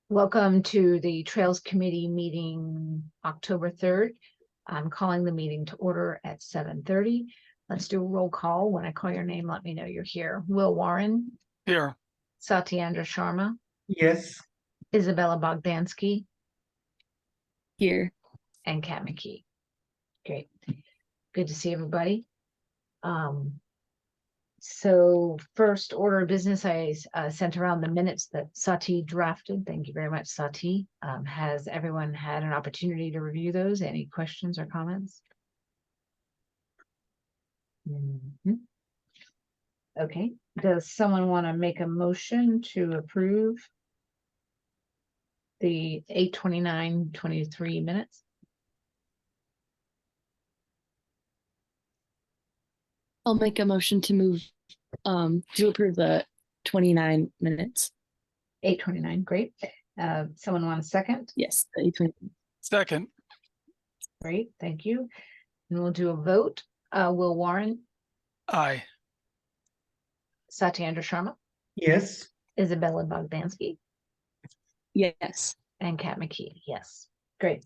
Welcome to the Trails Committee meeting October 3rd. I'm calling the meeting to order at 7:30. Let's do a roll call. When I call your name, let me know you're here. Will Warren. Here. Satyendra Sharma. Yes. Isabella Bogdansky. Here. And Kat McKee. Great. Good to see everybody. So first order of business, I sent around the minutes that Sati drafted. Thank you very much, Sati. Has everyone had an opportunity to review those? Any questions or comments? Okay. Does someone want to make a motion to approve the 8/29/23 minutes? I'll make a motion to move to approve the 29 minutes. 8/29, great. Someone want a second? Yes, the 8/29. Second. Great, thank you. And we'll do a vote. Will Warren, Aye. Satyendra Sharma, Yes. Isabella Bogdansky, Yes. and Kat McKee. Yes, great.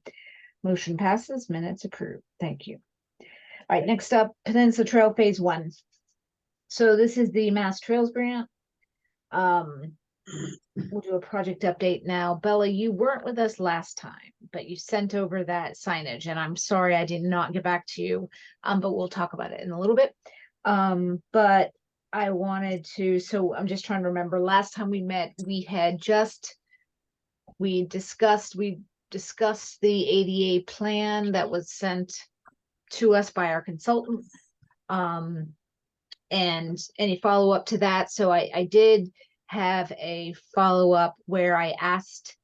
Motion passes, minutes approved. Thank you. All right, next up, Peninsula Trail Phase 1. So this is the Mass Trails Grant. We'll do a project update now. Bella, you weren't with us last time, but you sent over that signage, and I'm sorry I did not get back to you, but we'll talk about it in a little bit. But I wanted to, so I'm just trying to remember, last time we met, we discussed the ADA plan that was sent to us by our consultant, and any follow-up to that. So I did have a follow-up where I asked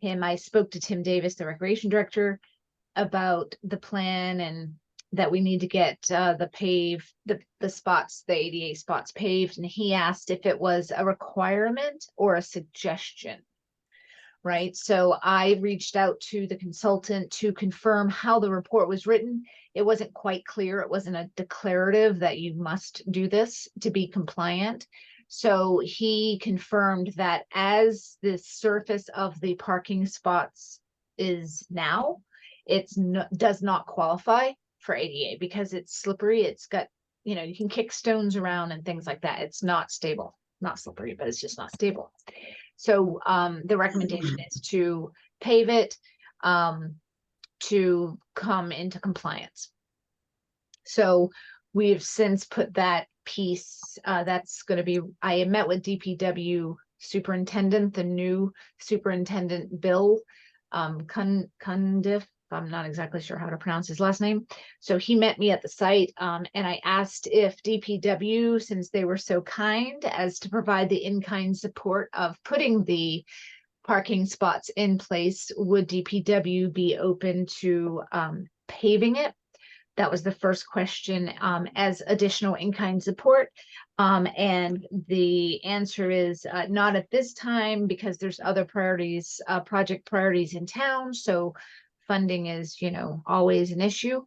him, I spoke to Tim Davis, the recreation director, about the plan and that we need to get the spots, the ADA spots paved. And he asked if it was a requirement or a suggestion, right? So I reached out to the consultant to confirm how the report was written. It wasn't quite clear. It wasn't a declarative that you must do this to be compliant. So he confirmed that as the surface of the parking spots is now, does not qualify for ADA because it's slippery. It's got, you can kick stones around and things like that. It's not stable, not slippery, but it's just not stable. So the recommendation is to pave it to come into compliance. So we've since put that piece, that's going to be, I met with DPW superintendent, the new superintendent, Bill Cundiff. I'm not exactly sure how to pronounce his last name. So he met me at the site, and I asked if DPW, since they were so kind as to provide the in-kind support of putting the parking spots in place, would DPW be open to paving it? That was the first question, as additional in-kind support. And the answer is not at this time because there's other priorities, project priorities in town. So funding is, always an issue.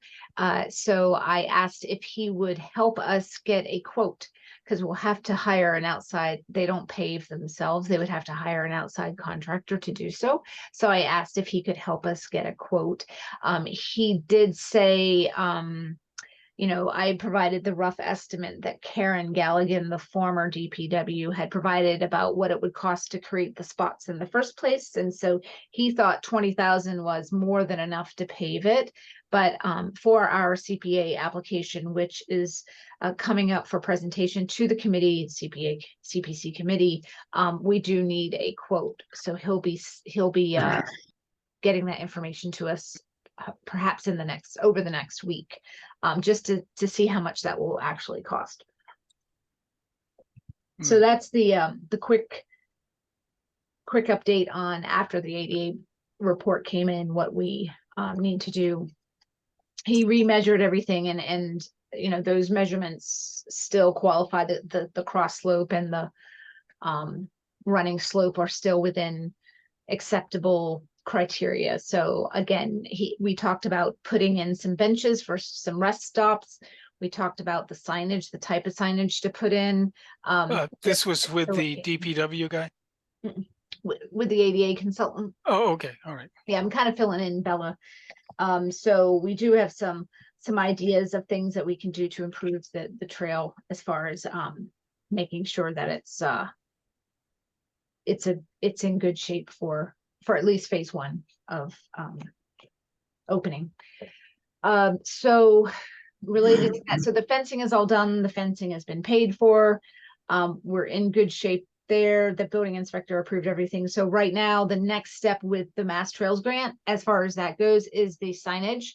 So I asked if he would help us get a quote, because we'll have to hire an outside. They don't pave themselves. They would have to hire an outside contractor to do so. So I asked if he could help us get a quote. He did say, I provided the rough estimate that Karen Galligan, the former DPW, had provided about what it would cost to create the spots in the first place. And so he thought 20,000 was more than enough to pave it. But for our CPA application, which is coming up for presentation to the committee, CPC committee, we do need a quote. So he'll be getting that information to us perhaps over the next week, just to see how much that will actually cost. So that's the quick update on after the ADA report came in, what we need to do. He remeasured everything, and those measurements still qualify. The cross slope and the running slope are still within acceptable criteria. So again, we talked about putting in some benches for some rest stops. We talked about the signage, the type of signage to put in. This was with the DPW guy? with the ADA consultant. Oh, okay. All right. Yeah, I'm kind of filling in Bella. So we do have some ideas of things that we can do to improve the trail as far as making sure that it's in good shape for at least phase one of opening. So related to that, so the fencing is all done, the fencing has been paid for. We're in good shape there. The building inspector approved everything. So right now, the next step with the Mass Trails grant, as far as that goes, is the signage,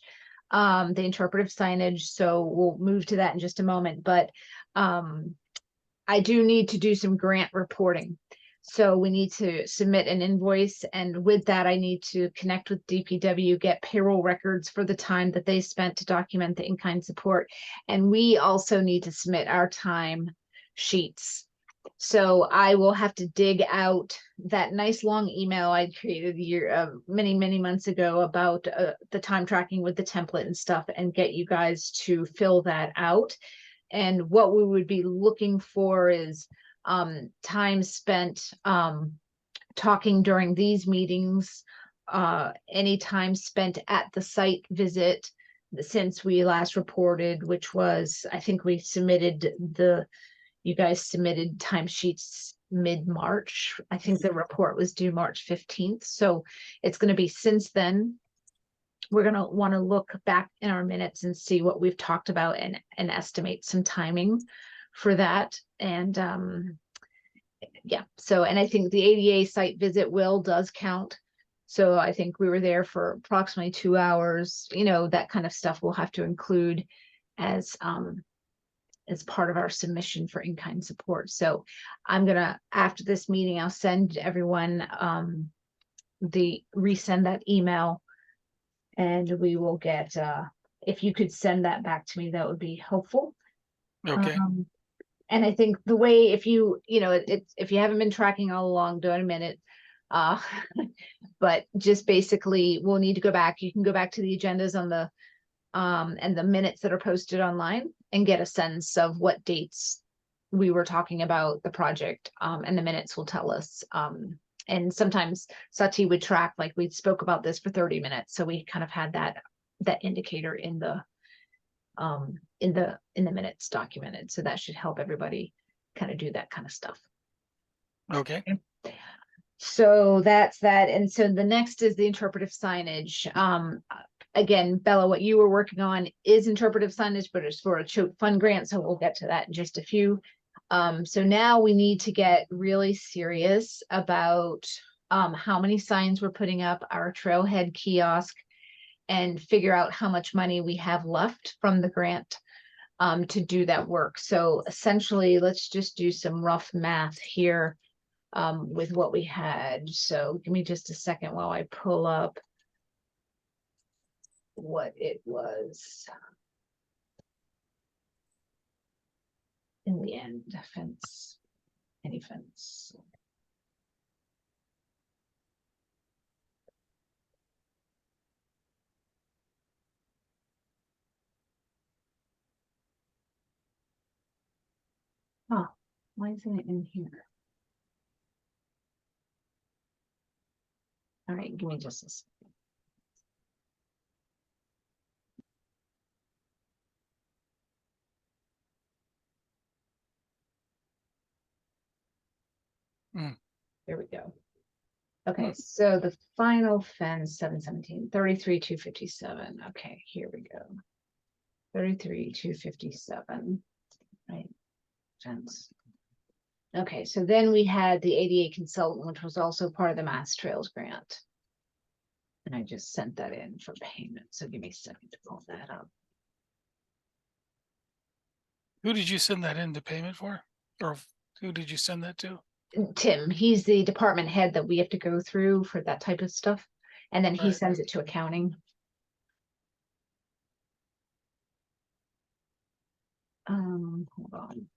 the interpretive signage. So we'll move to that in just a moment. But I do need to do some grant reporting. So we need to submit an invoice, and with that, I need to connect with DPW, get payroll records for the time that they spent to document the in-kind support. And we also need to submit our time sheets. So I will have to dig out that nice long email I created many months ago about the time tracking with the template and stuff, and get you guys to fill that out. And what we would be looking for is time spent talking during these meetings, any time spent at the site visit since we last reported, which was, I think we submitted you guys submitted timesheets mid-March. I think the report was due March 15th. So it's going to be since then. We're going to want to look back in our minutes and see what we've talked about and estimate some timing for that. And yeah, so, and I think the ADA site visit does count. So I think we were there for approximately 2 hours, that kind of stuff we'll have to include as part of our submission for in-kind support. So I'm gonna, after this meeting, I'll send everyone resend that email, and we will get, if you could send that back to me, that would be helpful. Okay. And I think the way, if you haven't been tracking all along, do it in a minute. But just basically, we'll need to go back. You can go back to the agendas on the and the minutes that are posted online, and get a sense of what dates we were talking about the project. And the minutes will tell us. And sometimes Sati would track, like we spoke about this for 30 minutes. So we kind of had that indicator in the minutes documented. So that should help everybody kind of do that kind of stuff. Okay. So that's that. And so the next is the interpretive signage. Again, Bella, what you were working on is interpretive signage, but it's for a choke fund grant. So we'll get to that in just a few. So now we need to get really serious about how many signs we're putting up, our trailhead kiosk, and figure out how much money we have left from the grant to do that work. So essentially, let's just do some rough math here with what we had. So give me just a second while I pull up what it was in the end. Fence, any fence. Oh, why isn't it in here? All right, give me just a second. There we go. Okay, so the final fence, 717, 33,257. Okay, here we go. 33,257, right? Fence. Okay, so then we had the ADA consultant, which was also part of the Mass Trails grant. And I just sent that in for payment. So give me a second to pull that up. Who did you send that into payment for? Or who did you send that to? Tim, he's the department head that we have to go through for that type of stuff. And then he Right. sends it to accounting. Hold on.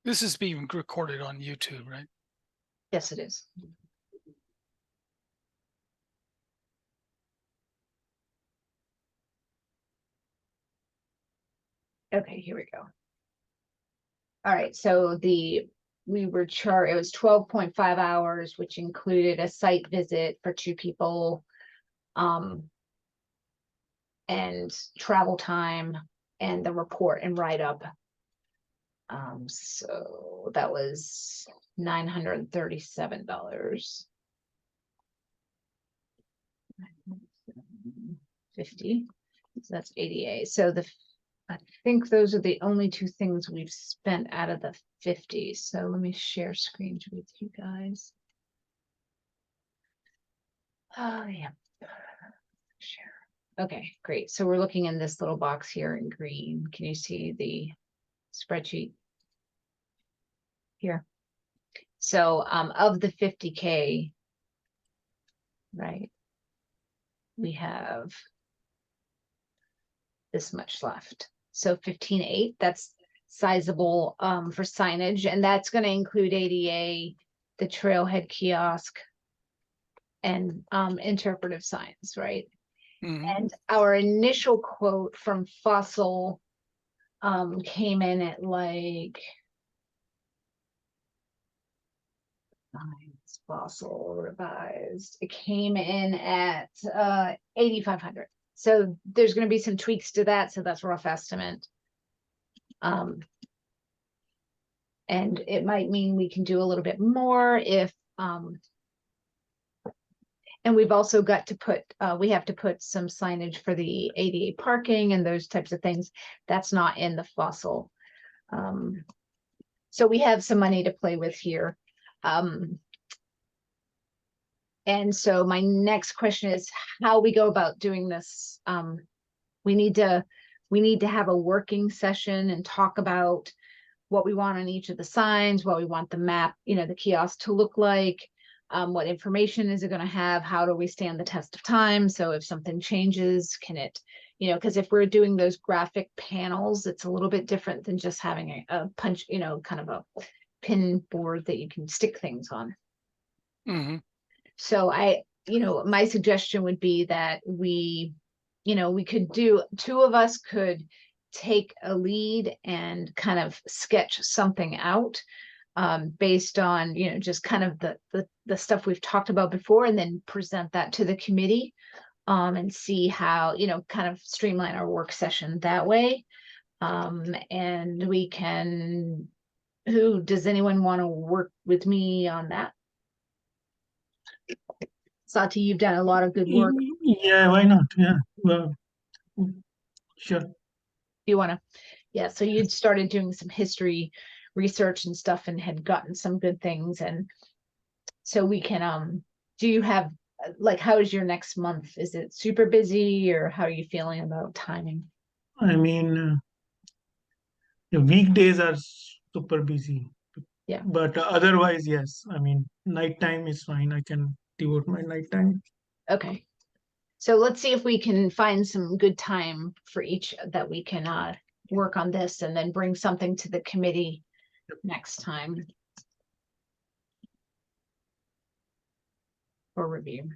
This is being recorded on YouTube, right? Yes, it is. Okay, here we go. All right, so we were it was 12.5 hours, which included a site visit for 2 people. And travel time and the report and write-up. So that was $937. 50. So that's ADA. So I think those are the only 2 things we've spent out of the 50. So let me share screens with you guys. Oh yeah. Share. Okay, great. So we're looking in this little box here in green. Can you see the spreadsheet here? So of the 50K, right, we have this much left. So 15.8, that's sizable for signage, and that's going to include ADA, the trailhead kiosk, and interpretive signs, right? And our initial quote from Fossil came in at like Fossil revised. It came in at 8,500. So there's going to be some tweaks to that. So that's a rough estimate. And it might mean we can do a little bit more if and we've also got to put, we have to put some signage for the ADA parking and those types of things. That's not in the Fossil. So we have some money to play with here. And so my next question is how we go about doing this. We need to have a working session and talk about what we want on each of the signs, what we want the map, the kiosk to look like. What information is it going to have? How do we stand the test of time? So if something changes, can it, because if we're doing those graphic panels, it's a little bit different than just having a punch, kind of a pin board that you can stick things on. So my suggestion would be that we could do, 2 of us could take a lead and kind of sketch something out. Based on, just kind of the stuff we've talked about before, and then present that to the committee and see how, kind of streamline our work session that way. And we can, does anyone want to work with me on that? Sati, you've done a lot of good work. Yeah, why not? Yeah, well, sure. You want to? Yeah, so you'd started doing some history research and stuff and had gotten some good things, and so we can do you have how is your next month? Is it super busy, or how are you feeling about timing? I mean, the weekdays are super busy. Yeah. But otherwise, yes. I mean, nighttime is fine. I can devote my nighttime. Okay, so let's see if we can find some good time for each that we can work on this, and then bring something to the committee next time for review.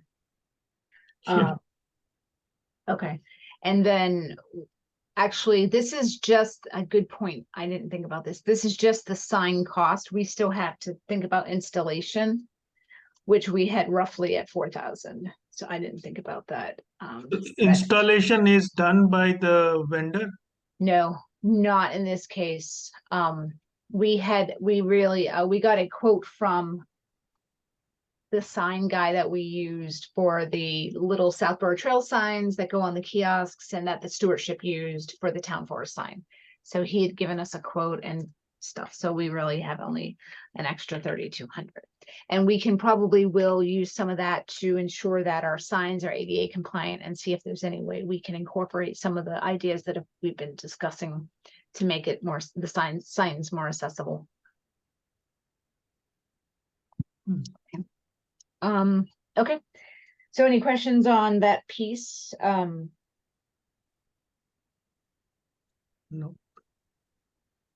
Sure. Okay, and then actually, this is just a good point. I didn't think about this. This is just the sign cost. We still have to think about installation, which we had roughly at 4,000. So I didn't think about that. Installation is done by the vendor? No, not in this case. We got a quote from the sign guy that we used for the little Southborough Trail signs that go on the kiosks, and that the stewardship used for the town forest sign. So he had given us a quote and stuff. So we really have only an extra 3,200. And we can will use some of that to ensure that our signs are ADA compliant, and see if there's any way we can incorporate some of the ideas that we've been discussing to make it the signs more accessible. Okay. So any questions on that piece? No.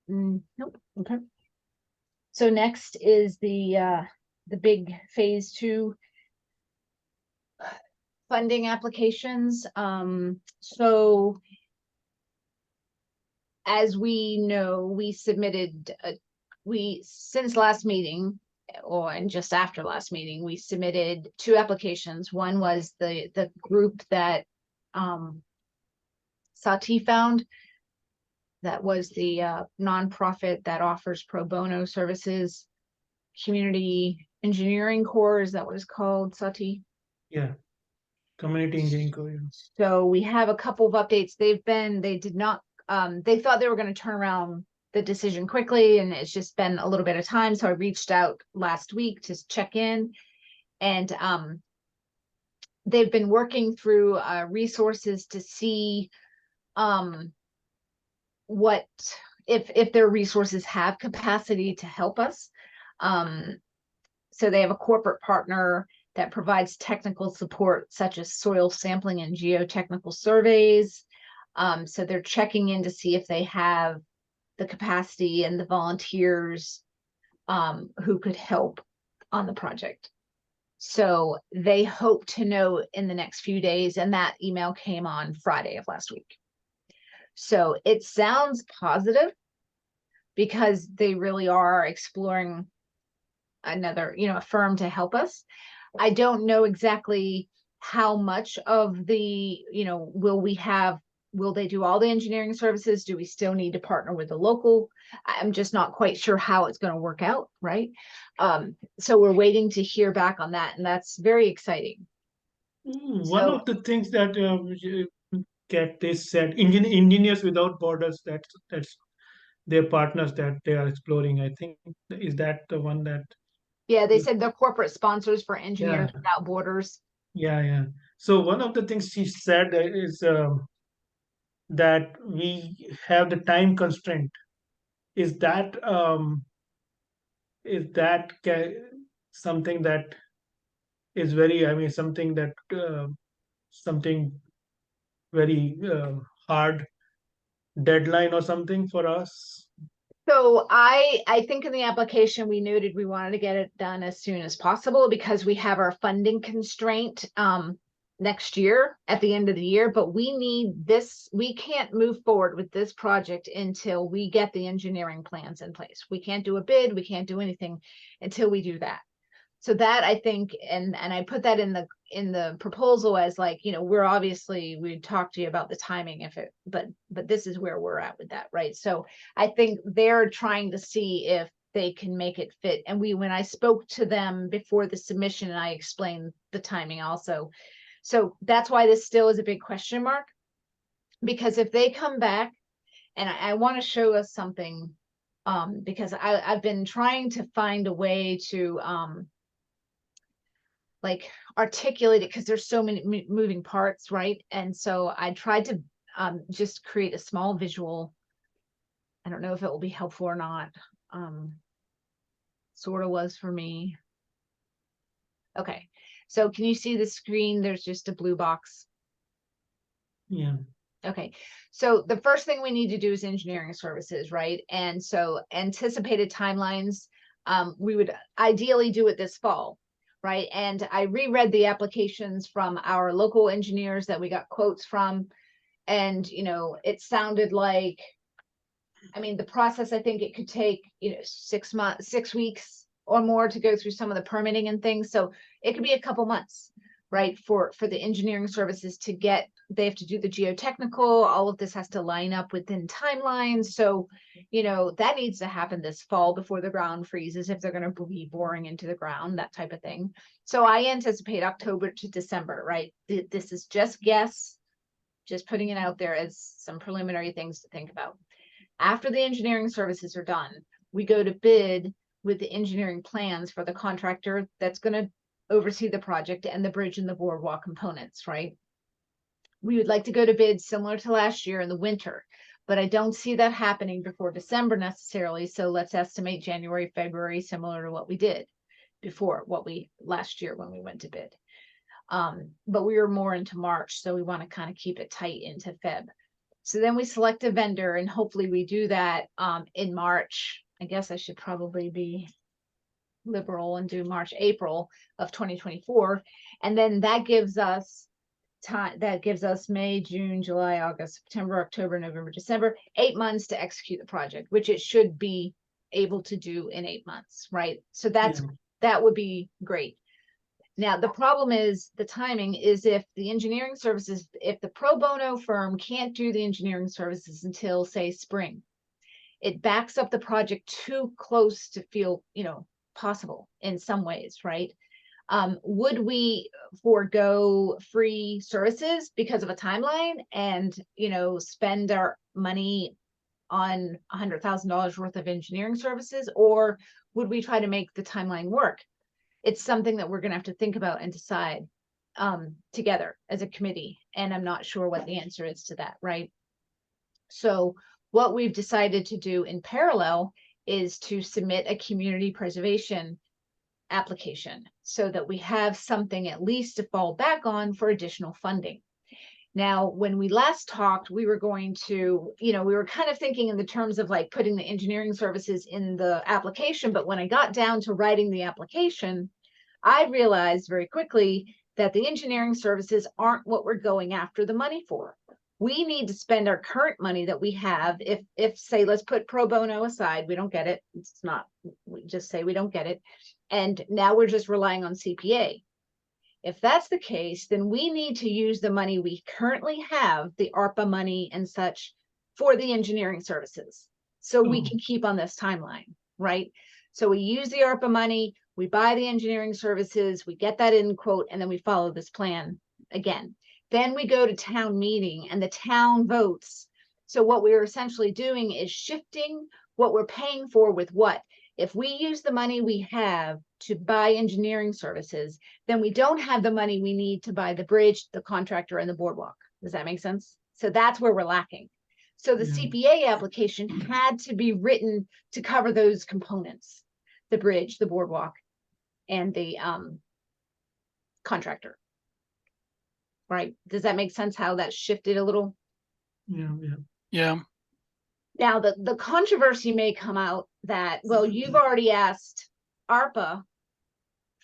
Nope. Okay. So next is the big phase 2 funding applications. So as we know, we submitted, since last meeting, and just after last meeting, we submitted 2 applications. One was the group that Sati found. That was the nonprofit that offers pro bono services. Community Engineering Corps, is that what it's called, Sati? Yeah. Community engineering career. So we have a couple of updates. They did not, they thought they were going to turn around the decision quickly, and it's just been a little bit of time. So I reached out last week to check in, and they've been working through resources to see what, if their resources have capacity to help us. So they have a corporate partner that provides technical support such as soil sampling and geotechnical surveys. So they're checking in to see if they have the capacity and the volunteers who could help on the project. So they hope to know in the next few days, and that email came on Friday of last week. So it sounds positive because they really are exploring another, a firm to help us. I don't know exactly how much of the, will they do all the engineering services? Do we still need to partner with the local? I'm just not quite sure how it's going to work out, right? So we're waiting to hear back on that, and that's very exciting. One of the things that Kat, they said, engineers without borders. That's their partners that they are exploring. I think, is that the one that? Yeah, they said they're corporate sponsors for Engineers Yeah. Without Borders. Yeah. So one of the things she said is that we have the time constraint. Is that something that is very? I mean, something that something very hard deadline or something for us? So I think in the application, we noted we wanted to get it done as soon as possible because we have our funding constraint next year at the end of the year, but we need this. We can't move forward with this project until we get the engineering plans in place. We can't do a bid, we can't do anything until we do that. So that, I think, and I put that in the proposal as like, we talked to you about the timing but this is where we're at with that, right? So I think they're trying to see if they can make it fit. And when I spoke to them before the submission, and I explained the timing also. So that's why this still is a big question mark, because if they come back, and I want to show us something, because I've been trying to find a way to like articulate it, because there's so many moving parts, right? And so I tried to just create a small visual. I don't know if it will be helpful or not. Sort of was for me. Okay, so can you see the screen? There's just a blue box. Yeah. Okay, so the first thing we need to do is engineering services, right? And so anticipated timelines, we would ideally do it this fall, right? And I reread the applications from our local engineers that we got quotes from, and it sounded like, I mean, the process, I think it could take 6 months, 6 weeks or more to go through some of the permitting and things. So it could be a couple months, right, for the engineering services to get. They have to do the geotechnical, all of this has to line up within timelines. So that needs to happen this fall before the ground freezes, if they're going to be boring into the ground, that type of thing. So I anticipate October to December, right? This is just guess, just putting it out there as some preliminary things to think about. After the engineering services are done, we go to bid with the engineering plans for the contractor that's going to oversee the project and the bridge and the boardwalk components, right? We would like to go to bid similar to last year in the winter, but I don't see that happening before December necessarily. So let's estimate January, February, similar to what we did before, last year when we went to bid. But we were more into March, so we want to kind of keep it tight into Feb. So then we select a vendor, and hopefully we do that in March. I guess I should probably be liberal and do March, April of 2024. And then that gives us time, that gives us May, June, July, August, September, October, November, December, 8 months to execute the project, which it should be able to do in 8 months, right? So Yeah. that would be great. Now, the problem is the timing is if the engineering services, if the pro bono firm can't do the engineering services until, say, spring, it backs up the project too close to feel, possible in some ways, right? Would we forego free services because of a timeline and, spend our money on $100,000 worth of engineering services, or would we try to make the timeline work? It's something that we're going to have to think about and decide together as a committee. And I'm not sure what the answer is to that, right? So what we've decided to do in parallel is to submit a community preservation application so that we have something at least to fall back on for additional funding. Now, when we last talked, we were going to, we were kind of thinking in the terms of like putting the engineering services in the application. But when I got down to writing the application, I realized very quickly that the engineering services aren't what we're going after the money for. We need to spend our current money that we have. If say, let's put pro bono aside, we don't get it. It's not, we just say we don't get it. And now we're just relying on CPA. If that's the case, then we need to use the money we currently have, the ARPA money and such, for the engineering services. So we can keep on this timeline, right? So we use the ARPA money, we buy the engineering services, we get that in quote, and then we follow this plan again. Then we go to town meeting and the town votes. So what we're essentially doing is shifting what we're paying for with what. If we use the money we have to buy engineering services, then we don't have the money we need to buy the bridge, the contractor, and the boardwalk. Does that make sense? So that's where we're lacking. So the CPA application had to be written to cover those components, the bridge, the boardwalk, and the contractor. Right? Does that make sense how that shifted a little? Yeah. Now, the controversy may come out that, well, you've already asked ARPA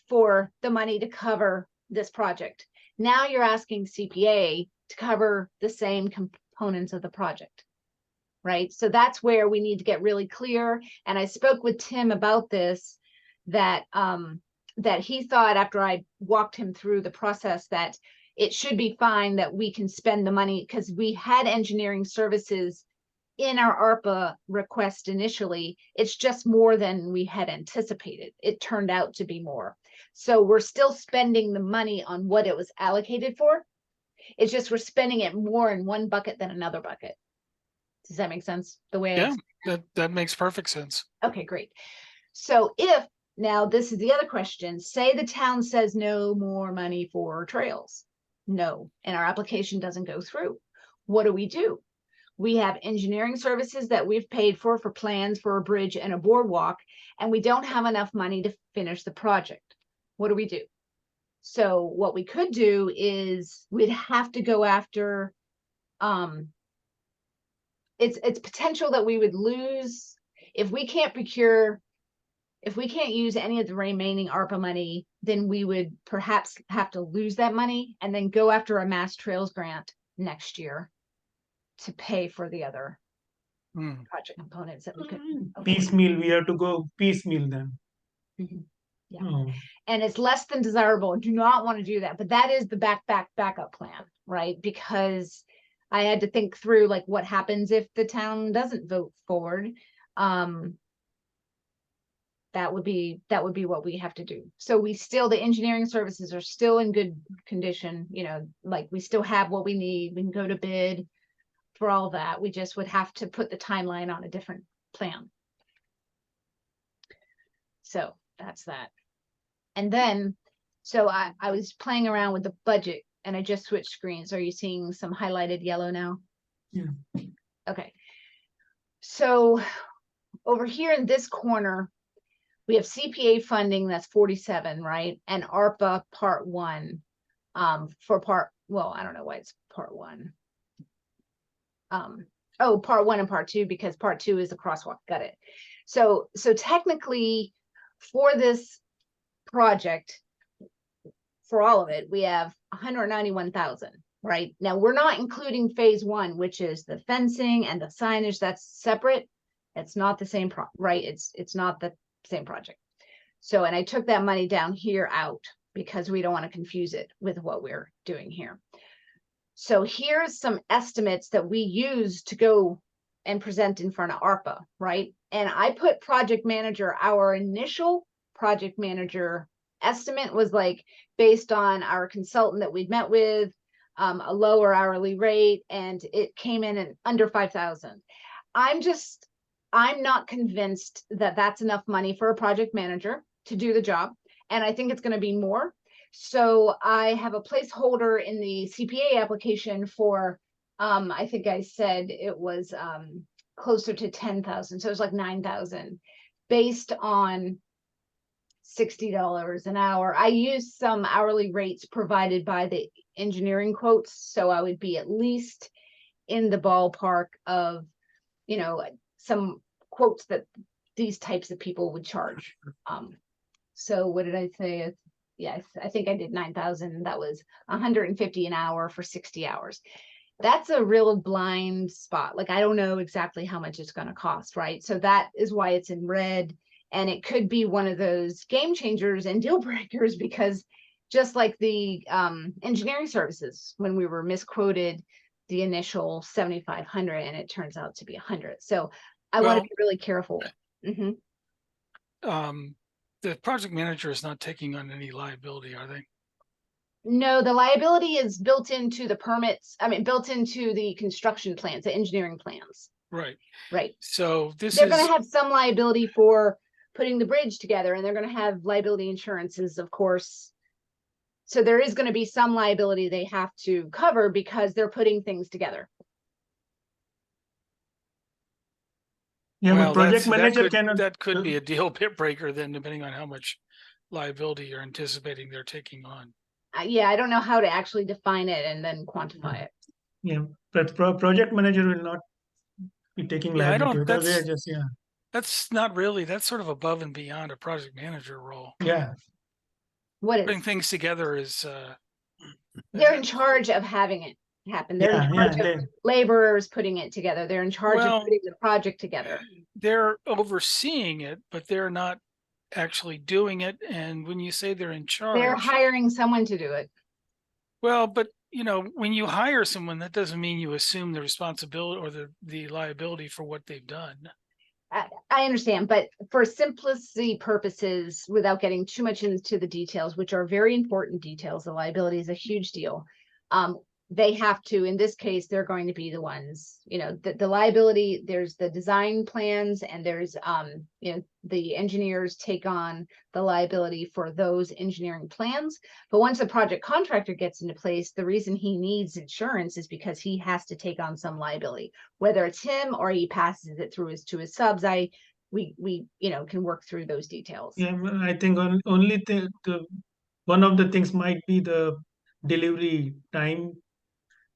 for the money to cover this project. Now you're asking CPA to cover the same components of the project, right? So that's where we need to get really clear. And I spoke with Tim about this, that he thought after I walked him through the process that it should be fine that we can spend the money because we had engineering services in our ARPA request initially. It's just more than we had anticipated. It turned out to be more. So we're still spending the money on what it was allocated for. It's just we're spending it more in one bucket than another bucket. Does that make sense? The way that makes perfect sense. Okay, great. So if now this is the other question, say the town says no more money for trails. No, and our application doesn't go through. What do? We have engineering services that we've paid for plans for a bridge and a boardwalk, and we don't have enough money to finish the project. What do we do? So what we could do is we'd have to go after, it's potential that we would lose if we can't use any of the remaining ARPA money, then we would perhaps have to lose that money and then go after a mass trails grant next year to pay for the other project components that we could piecemeal. We have to go piecemeal then. Yeah. And it's less than desirable. Do not want to do that, but that is the backup plan, right? Because I had to think through like what happens if the town doesn't vote forward. That would be what we have to do. So the engineering services are still in good condition, like we still have what we need. We can go to bid for all that. We just would have to put the timeline on a different plan. So that's that. And then, so I was playing around with the budget and I just switched screens. Are you seeing some highlighted yellow now? Yeah. Okay. So over here in this corner, we have CPA funding that's 47, right? And ARPA part 1 well, I don't know why it's part 1. Part 1 and part 2, because part 2 is the crosswalk. Got it. So technically for this project, for all of it, we have 191,000. right? Now, we're not including phase one, which is the fencing and the signage. That's separate. It's not the same right? It's not the same project. So, and I took that money down here out because we don't want to confuse it with what we're doing here. So here's some estimates that we use to go and present in front of ARPA, right? And I put project manager, our initial project manager estimate was like based on our consultant that we'd met with, a lower hourly rate, and it came in at under 5,000. I'm not convinced that that's enough money for a project manager to do the job. And I think it's going to be more. So I have a placeholder in the CPA application for, I think I said it was closer to 10,000. So it was like 9,000 based on $60 an hour. I used some hourly rates provided by the engineering quotes. So I would be at least in the ballpark of, you know, some quotes that these types of people would charge. So what did I say? Yes, I think I did 9,000. That was 150 an hour for 60 hours. That's a real blind spot. Like, I don't know exactly how much it's going to cost, right? So that is why it's in red. And it could be one of those game changers and deal breakers, because just like the engineering services, when we were misquoted the initial 7,500 and it turns out to be 100. So I want to be really careful. Mm-hmm. The project manager is not taking on any liability, are they? No, the liability is built into the permits. I mean, built into the construction plans, the engineering plans. Right. Right. So they're going to have some liability for putting the bridge together, and they're going to have liability insurances, of course. So there is going to be some liability they have to cover because they're putting things together. Yeah, well, but project manager cannot. That could be a deal breaker then, depending on how much liability you're anticipating they're taking on. Yeah, I don't know how to actually define it and then quantify it. Yeah, but project manager will not be taking liability. That's not really, that's sort of above and beyond a project manager role. Yeah. What is? Putting things together is they're in charge of having it happen. They're in charge of laborers putting it together. They're in charge of putting the project together. They're overseeing it, but they're not actually doing it. And when you say they're in charge, they're hiring someone to do it. Well, but you know, when you hire someone, that doesn't mean you assume the responsibility or the liability for what they've done. I understand, but for simplicity purposes, without getting too much into the details, which are very important details, the liability is a huge deal. They have to, in this case, they're going to be the ones, you know, the liability, there's the design plans and there's, you know, the engineers take on the liability for those engineering plans. But once the project contractor gets into place, the reason he needs insurance is because he has to take on some liability, whether it's him or he passes it through to his subs. We you know, can work through those details. Yeah, I think only one of the things might be the delivery time.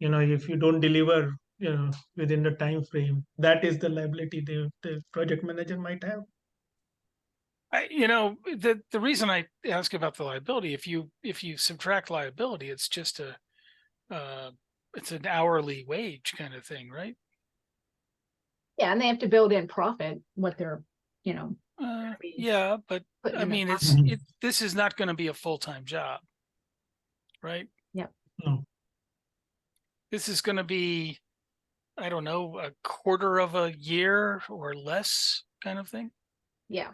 You know, if you don't deliver, you know, within the time frame, that is the liability the project manager might have. You know, the reason I ask about the liability, if you subtract liability, it's just it's an hourly wage kind of thing, right? Yeah, and they have to build in profit, what they're, you know. Yeah, but I mean, this is not going to be a full-time job, right? Yeah. No. This is going to be, I don't know, a quarter of a year or less kind of thing. Yeah.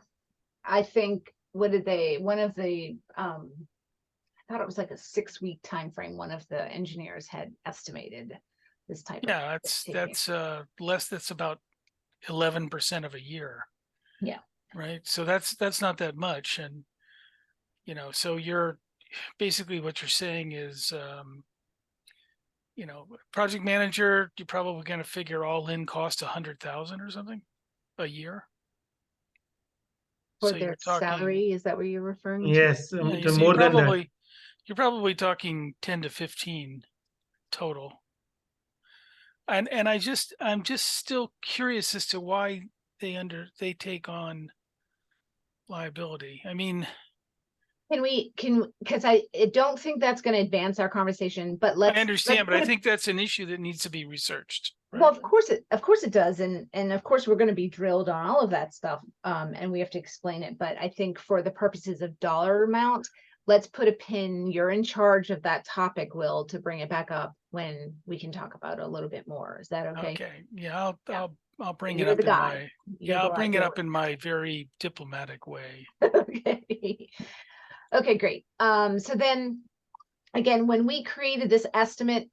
I think, what did they, one of the, I thought it was like a 6-week time frame. One of the engineers had estimated this type. Yeah, that's less. That's about 11% of a year. Yeah. Right. So that's not that much. And, you know, so you're basically what you're saying is, you know, project manager, you're probably going to figure all in cost 100,000 or something a year. For their salary, is that what you're referring to? Yes, more than that. You're probably talking 10 to 15 total. And I'm just still curious as to why they take on liability. I mean, because I don't think that's going to advance our conversation, but let's. I understand, but put I a- think that's an issue that needs to be researched. Right? Well, of course it does. And of course we're going to be drilled on all of that stuff. And we have to explain it. But I think for the purposes of dollar amount, let's put a pin. You're in charge of that topic, Will, to bring it back up when we can talk about it a little bit more. Is that okay? Okay. Yeah, Yeah. I'll bring it You're up the in guy. my You're yeah, the I'll bring it you're- up in my very diplomatic way. Okay. Okay, great. So then again, when we created this estimate,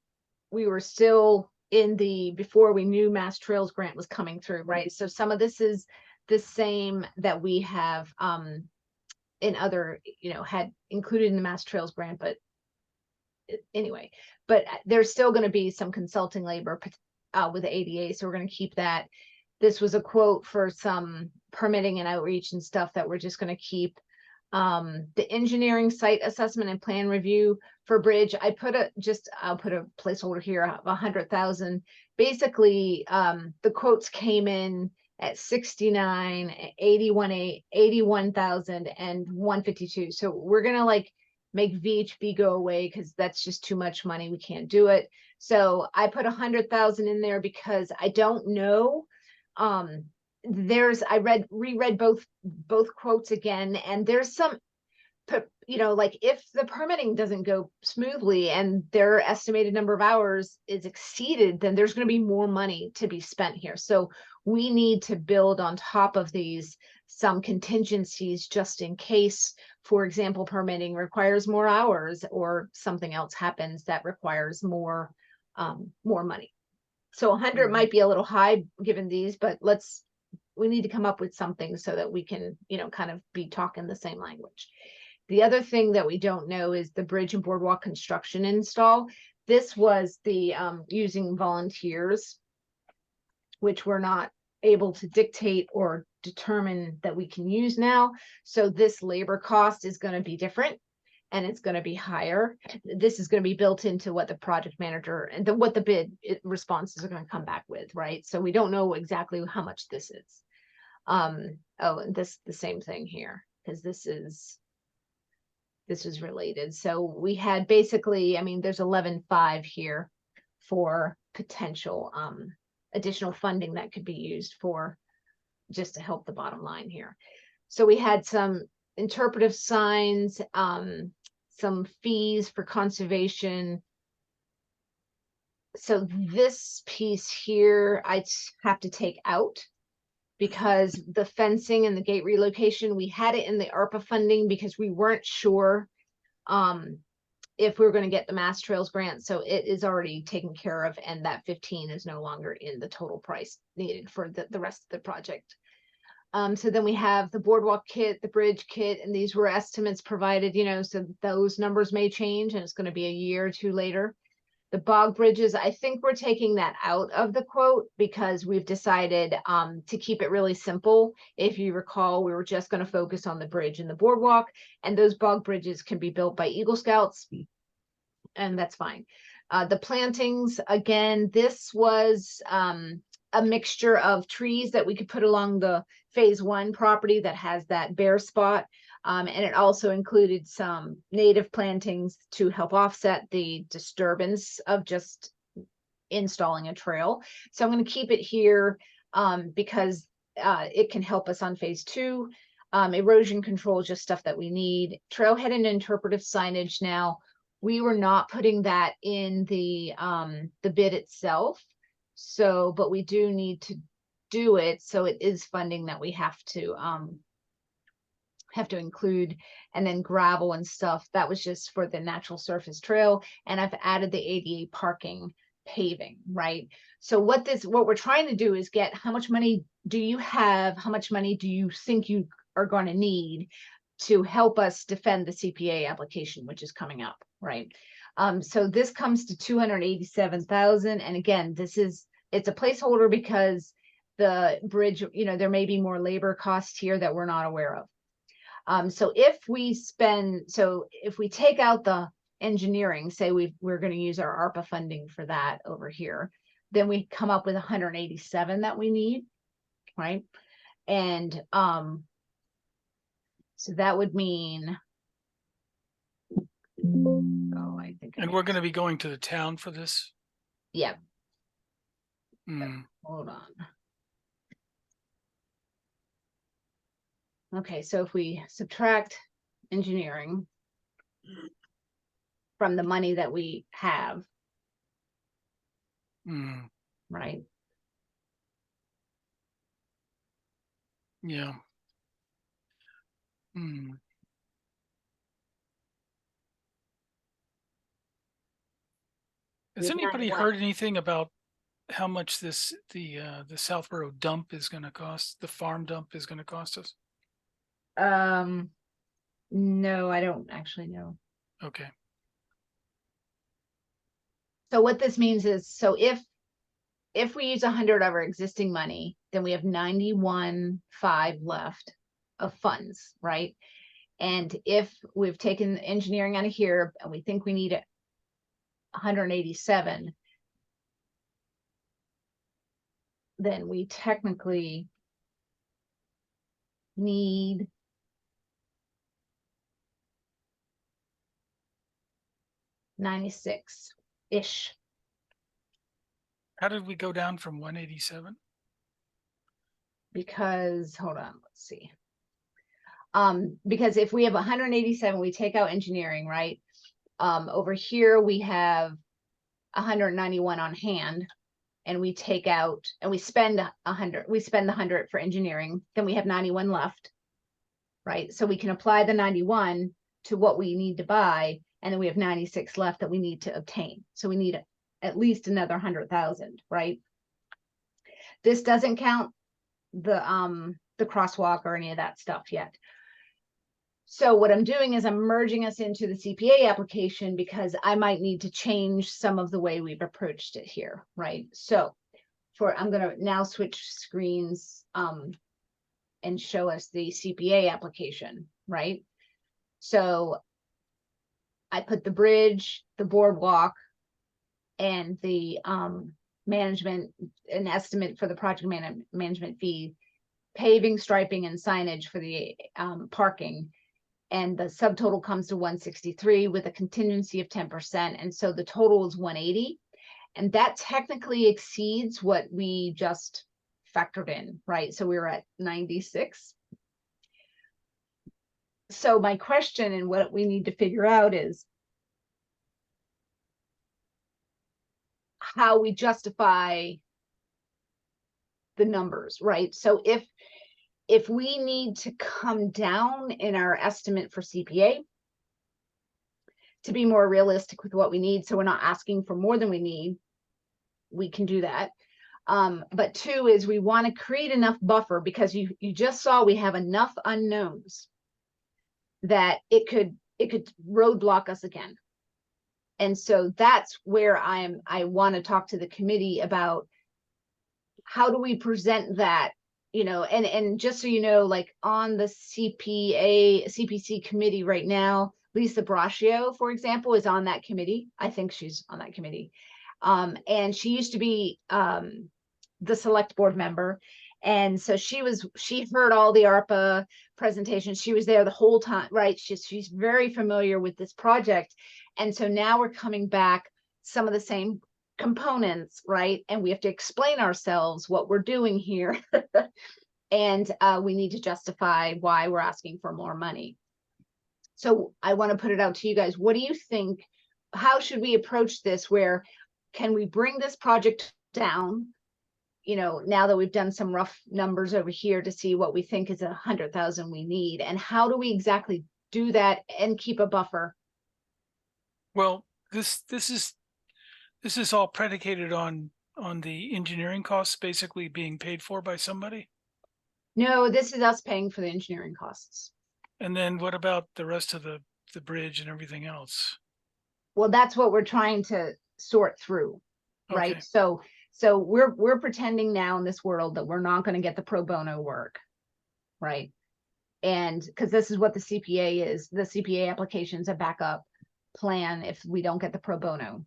we were still before we knew Mass Trails grant was coming through, right? So some of this is the same that we have in other, had included in the Mass Trails grant, but anyway, but there's still going to be some consulting labor with the ADA, so we're going to keep that. This was a quote for some permitting and outreach and stuff that we're just going to keep. The engineering site assessment and plan review for bridge, I'll put a placeholder here of 100,000. Basically, the quotes came in at 69, 81,000 and 152. So we're gonna like make VHB go away because that's just too much money. We can't do it. So I put 100,000 in there because I don't know. I reread both quotes again, and there's some, like if the permitting doesn't go smoothly and their estimated number of hours is exceeded, then there's going to be more money to be spent here. So we need to build on top of these some contingencies just in case, for example, permitting requires more hours or something else happens that requires more money. So 100 might be a little high given these, but we need to come up with something so that we can, kind of be talking the same language. The other thing that we don't know is the bridge and boardwalk construction install. This was the using volunteers, which we're not able to dictate or determine that we can use now. So this labor cost is going to be different and it's going to be higher. This is going to be built into what the project manager and what the bid responses are going to come back with, right? So we don't know exactly how much this is. And the same thing here, because this is related. So we had basically, there's 11.5 here for potential additional funding that could be used for just to help the bottom line here. So we had some interpretive signs, some fees for conservation. So this piece here, I have to take out because the fencing and the gate relocation, we had it in the ARPA funding because we weren't sure if we were going to get the Mass Trails grant. So it is already taken care of, and that 15 is no longer in the total price needed for the rest of the project. So then we have the boardwalk kit, the bridge kit, and these were estimates provided, so those numbers may change and it's going to be a year or two later. The bog bridges, I think we're taking that out of the quote because we've decided to keep it really simple. If you recall, we were just going to focus on the bridge and the boardwalk, and those bog bridges can be built by Eagle Scouts, and that's fine. The plantings, again, this was a mixture of trees that we could put along the phase 1 property that has that bare spot. And it also included some native plantings to help offset the disturbance of just installing a trail. So I'm going to keep it here because it can help us on phase 2. Erosion control is just stuff that we need. Trailhead and interpretive signage. Now, we were not putting that in the bid itself. So, but we do need to do it. So it is funding that we have to include. And then gravel and stuff, that was just for the natural surface trail. And I've added the ADA parking paving, right? So what we're trying to do is get, how much money do you have? How much money do you think you are going to need to help us defend the CPA application, which is coming up, right? So this comes to 287,000. And again, it's a placeholder because the bridge, there may be more labor costs here that we're not aware of. So if we take out the engineering, say we're going to use our ARPA funding for that over here, then we come up with 187 that we need, right? And so that would mean Oh, I think. And we're gonna be going to the town for this? Yeah, Hmm. hold on. Okay, so if we subtract engineering from the money that we have, Hmm. right? Yeah. Hmm. Has We've anybody got heard anything about how much the Southborough dump is gonna cost, the farm dump is gonna cost us? No, I don't actually know. Okay, So what this means is, so if we use 100 of our existing money, then we have 91.5 left of funds, right? And if we've taken engineering out of here and we think we need 187, then we technically need 96-ish. how did we go down from 187? Because hold on, let's see. Because if we have 187, we take out engineering, right? Over here we have 191 on hand, and we take out and we spend 100. We spend the 100 for engineering, then we have 91 left, right? So we can apply the 91 to what we need to buy, and then we have 96 left that we need to obtain. So we need at least another 100,000, right? This doesn't count the crosswalk or any of that stuff yet. So what I'm doing is I'm merging us into the CPA application because I might need to change some of the way we've approached it here, right? So I'm going to now switch screens and show us the CPA application, right? So I put the bridge, the boardwalk, and the management, an estimate for the project management fee, paving, striping, and signage for the parking. And the subtotal comes to 163 with a contingency of 10%. And so the total is 180. And that technically exceeds what we just factored in, right? So we were at 96. So my question and what we need to figure out is how we justify the numbers, right? So if we need to come down in our estimate for CPA to be more realistic with what we need, so we're not asking for more than we need, we can do that. But two is we want to create enough buffer, because you just saw we have enough unknowns that it could roadblock us again. And so that's where I want to talk to the committee about how do we present that, you know, and just so you know, like on the CPC committee right now, Lisa Braccio, for example, is on that committee. I think she's on that committee. And she used to be the select board member. And so she heard all the ARPA presentations. She was there the whole time, right? She's very familiar with this project. And so now we're coming back some of the same components, right? And we have to explain ourselves what we're doing here. And we need to justify why we're asking for more money. So I want to put it out to you guys. What do you think? How should we approach this? Where can we bring this project down? You know, now that we've done some rough numbers over here to see what we think is 100,000 we need, and how do we exactly do that and keep a buffer? Well, this is all predicated on the engineering costs basically being paid for by somebody. No, this is us paying for the engineering costs. And then what about the rest of the bridge and everything else? Well, that's what we're trying to sort through, right? Okay. So we're pretending now in this world that we're not going to get the pro bono work, right? And because this is what the CPA is, the CPA application's a backup plan if we don't get the pro bono.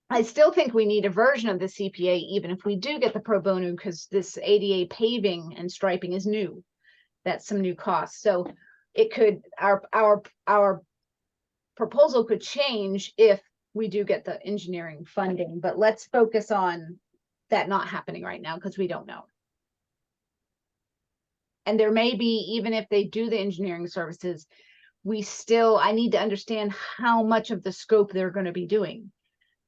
I still think we need a version of the CPA, even if we do get the pro bono, because this ADA paving and striping is new. That's some new costs. So it could, our proposal could change if we do get the engineering funding, but let's focus on that not happening right now because we don't know. And there may be, even if they do the engineering services, I need to understand how much of the scope they're going to be doing,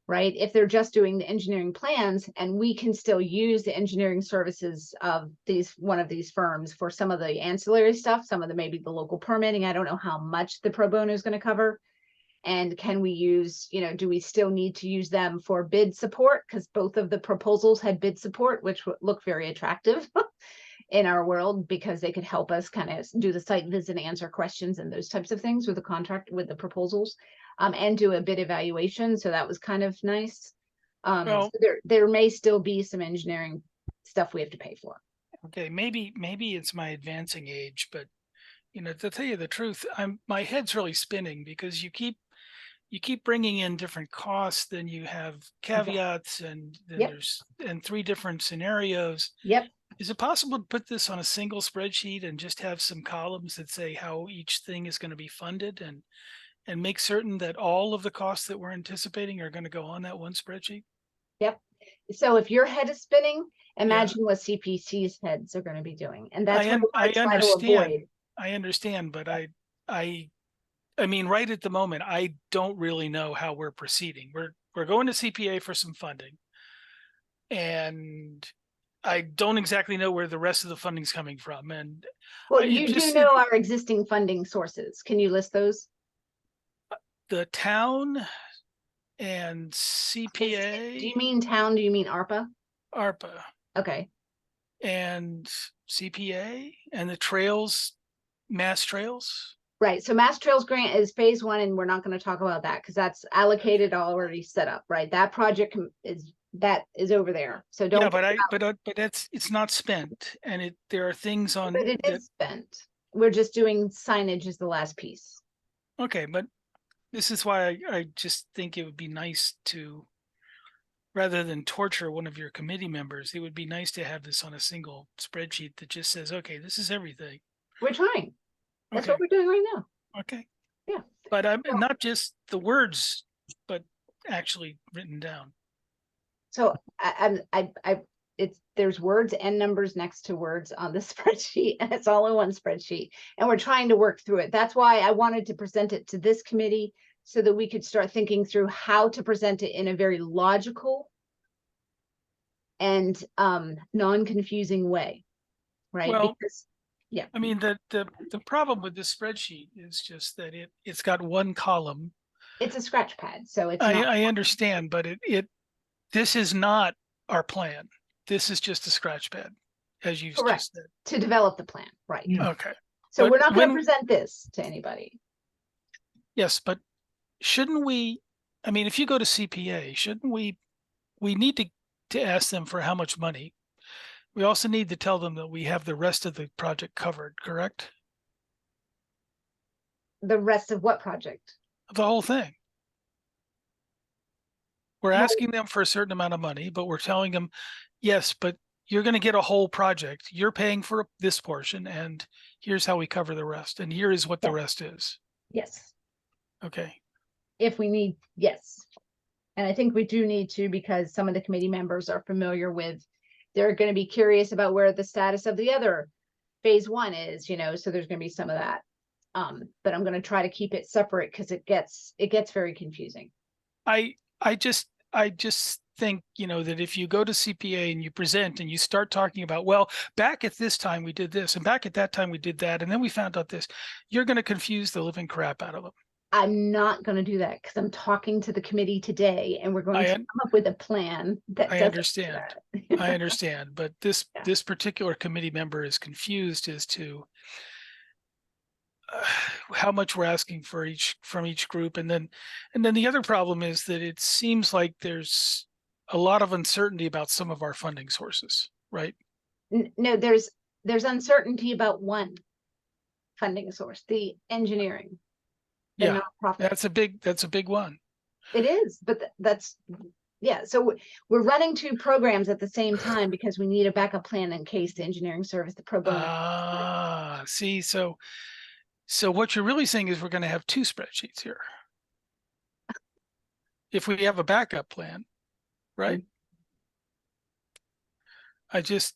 right? If they're just doing the engineering plans, and we can still use the engineering services of one of these firms for some of the ancillary stuff, some of the, maybe the local permitting. I don't know how much the pro bono is going to cover. And can we use, do we still need to use them for bid support? Because both of the proposals had bid support, which would look very attractive in our world, because they could help us kind of do the site visit, answer questions and those types of things with the contract, with the proposals, and do a bid evaluation. So that was kind of nice. Well, so there may still be some engineering stuff we have to pay for. okay, maybe it's my advancing age, but to tell you the truth, my head's really spinning because you keep bringing in different costs, then you have caveats, and then Yep. there's 3 different scenarios. Yep. Is it possible to put this on a single spreadsheet and just have some columns that say how each thing is going to be funded, and make certain that all of the costs that we're anticipating are going to go on that one spreadsheet? Yep. So if your head is spinning, imagine what CPC's heads are going to be doing. And that's what I try to avoid. I understand, but I mean, right at the moment, I don't really know how we're proceeding. We're going to CPA for some funding, and I don't exactly know where the rest of the funding's coming from. And well, you do know our existing funding sources. Can you list those? The town and CPA. Do you mean town? Do you mean ARPA? ARPA. Okay. And CPA and the trails, Mass Trails. Right. So Mass Trails grant is phase 1, and we're not going to talk about that because that's allocated, already set up, right? That project is over there. So don't. Yeah, but it's not spent, and there are things on. But it is spent. We're just doing signage as the last piece. Okay, but this is why I just think it would be nice to, rather than torture one of your committee members, it would be nice to have this on a single spreadsheet that just says, okay, this is everything. We're trying. That's Okay. what we're doing right now. Okay. Yeah. But I'm not just the words, but actually written down. So there's words and numbers next to words on the spreadsheet, and it's all in one spreadsheet, and we're trying to work through it. That's why I wanted to present it to this committee, so that we could start thinking through how to present it in a very logical and non-confusing way, right? Well, because yeah, I mean, the problem with this spreadsheet is just that it's got one column. it's a scratch pad, so it's I understand, but this is not our plan. This is just a scratch pad, as you just said. To develop the plan, right? Okay. So we're not going to present this to anybody. Yes, but shouldn't we? I mean, if you go to CPA, shouldn't we need to ask them for how much money? We also need to tell them that we have the rest of the project covered, correct? The rest of what project? The whole thing. We're asking them for a certain amount of money, but we're telling them, yes, but you're going to get a whole project. You're paying for this portion, and here's how we cover the rest. And here is what the rest is. Yes. Okay. If we need, yes. And I think we do need to, because some of the committee members are familiar with, they're going to be curious about where the status of the other phase 1 is, so there's going to be some of that. But I'm going to try to keep it separate because it gets very confusing. I just think, that if you go to CPA and you present and you start talking about, well, back at this time we did this, and back at that time we did that, and then we found out this, you're going to confuse the living crap out of them. I'm not going to do that because I'm talking to the committee today, and we're going to come up with a plan that I understand. I understand, but this particular committee member is confused as to how much we're asking from each group, and then the other problem is that it seems like there's a lot of uncertainty about some of our funding sources, right? No, there's uncertainty about one funding source, the engineering. Yeah, nonprofit. That's a big one. It is, but so we're running 2 programs at the same time because we need a backup plan in case the engineering service, the pro bono. See, so what you're really saying is we're going to have 2 spreadsheets here. if we have a backup plan, right? I just,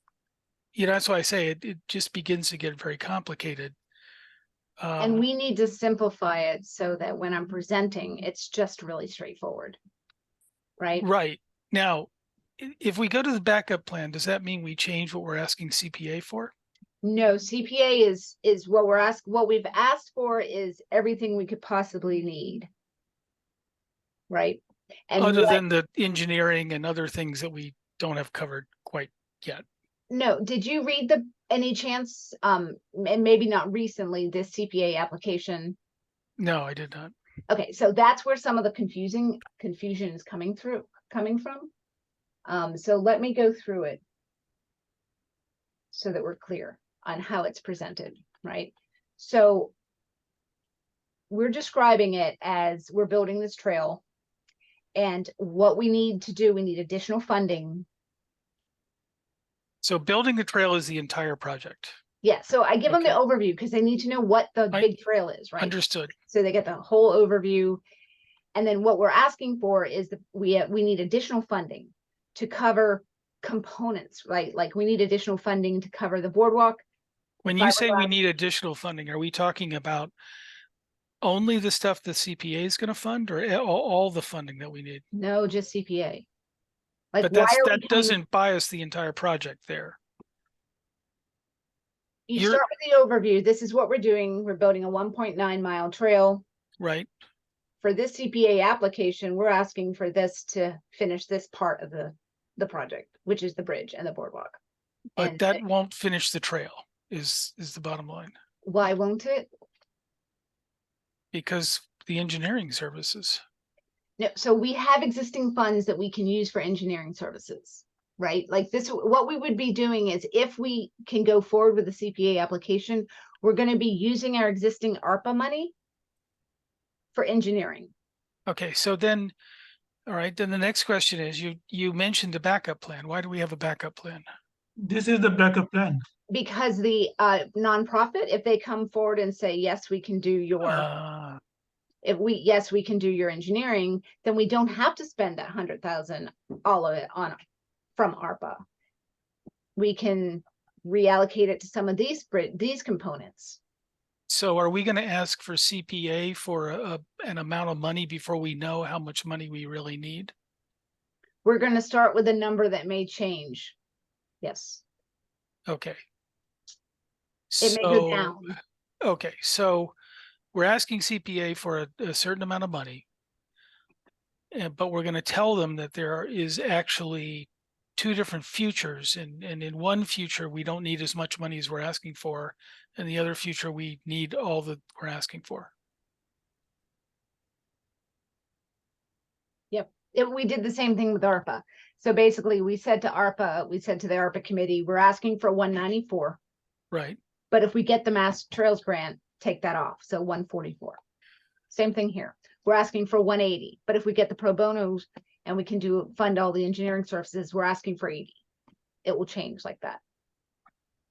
that's why I say it just begins to get very complicated. And we need to simplify it so that when I'm presenting, it's just really straightforward. Right? Right. Now, if we go to the backup plan, does that mean we change what we're asking CPA for? No, CPA is what we've asked for is everything we could possibly need. Right? And Other than the engineering and other things that we don't have covered quite yet. no, did you read any chance, and maybe not recently, this CPA application? No, I did not. Okay, so that's where some of the confusion is coming from. So let me go through it so that we're clear on how it's presented, right? So we're describing it as we're building this trail, and what we need to do, we need additional funding. So building the trail is the entire project. Yeah, so I give them the Okay. overview because they need to know what the big trail is, right? Understood. So they get the whole overview. And then what we're asking for is we need additional funding to cover components, right? Like we need additional funding to cover the boardwalk. When you say we need additional funding, are we talking about only the stuff the CPA is going to fund, or all the funding that we need? No, just CPA. Like, But that doesn't bias the entire project there. You start with the overview. This is what we're doing. We're building a 1.9 mile trail. Right. For this CPA application, we're asking for this to finish this part of the project, which is the bridge and the boardwalk. But and that won't finish the trail is the bottom line. Why won't it? Because the engineering services. No, so we have existing funds that we can use for engineering services, right? Like this, what we would be doing is if we can go forward with the CPA application, we're going to be using our existing ARPA money for engineering. Okay, so then, all right, then the next question is, you mentioned the backup plan. Why do we have a backup plan? This is the backup plan. Because the nonprofit, if they come forward and say, yes, we can do your, yes, we can do your engineering, then we don't have to spend that 100,000, all of it from ARPA. We can reallocate it to some of these components. So are we going to ask for CPA for an amount of money before we know how much money we really need? We're going to start with a number that may change. Yes. Okay. It may go down. Okay, so we're asking CPA for a certain amount of money, but we're going to tell them that there is actually two different futures, and in one future we don't need as much money as we're asking for, and the other future we need all that we're asking for. Yep. We did the same thing with ARPA. So basically we said to the ARPA committee, we're asking for 194. Right. But if we get the Mass Trails grant, take that off. So 144. Same thing here. We're asking for 180. But if we get the pro bonos and we can fund all the engineering services, we're asking for 80. It will change like that.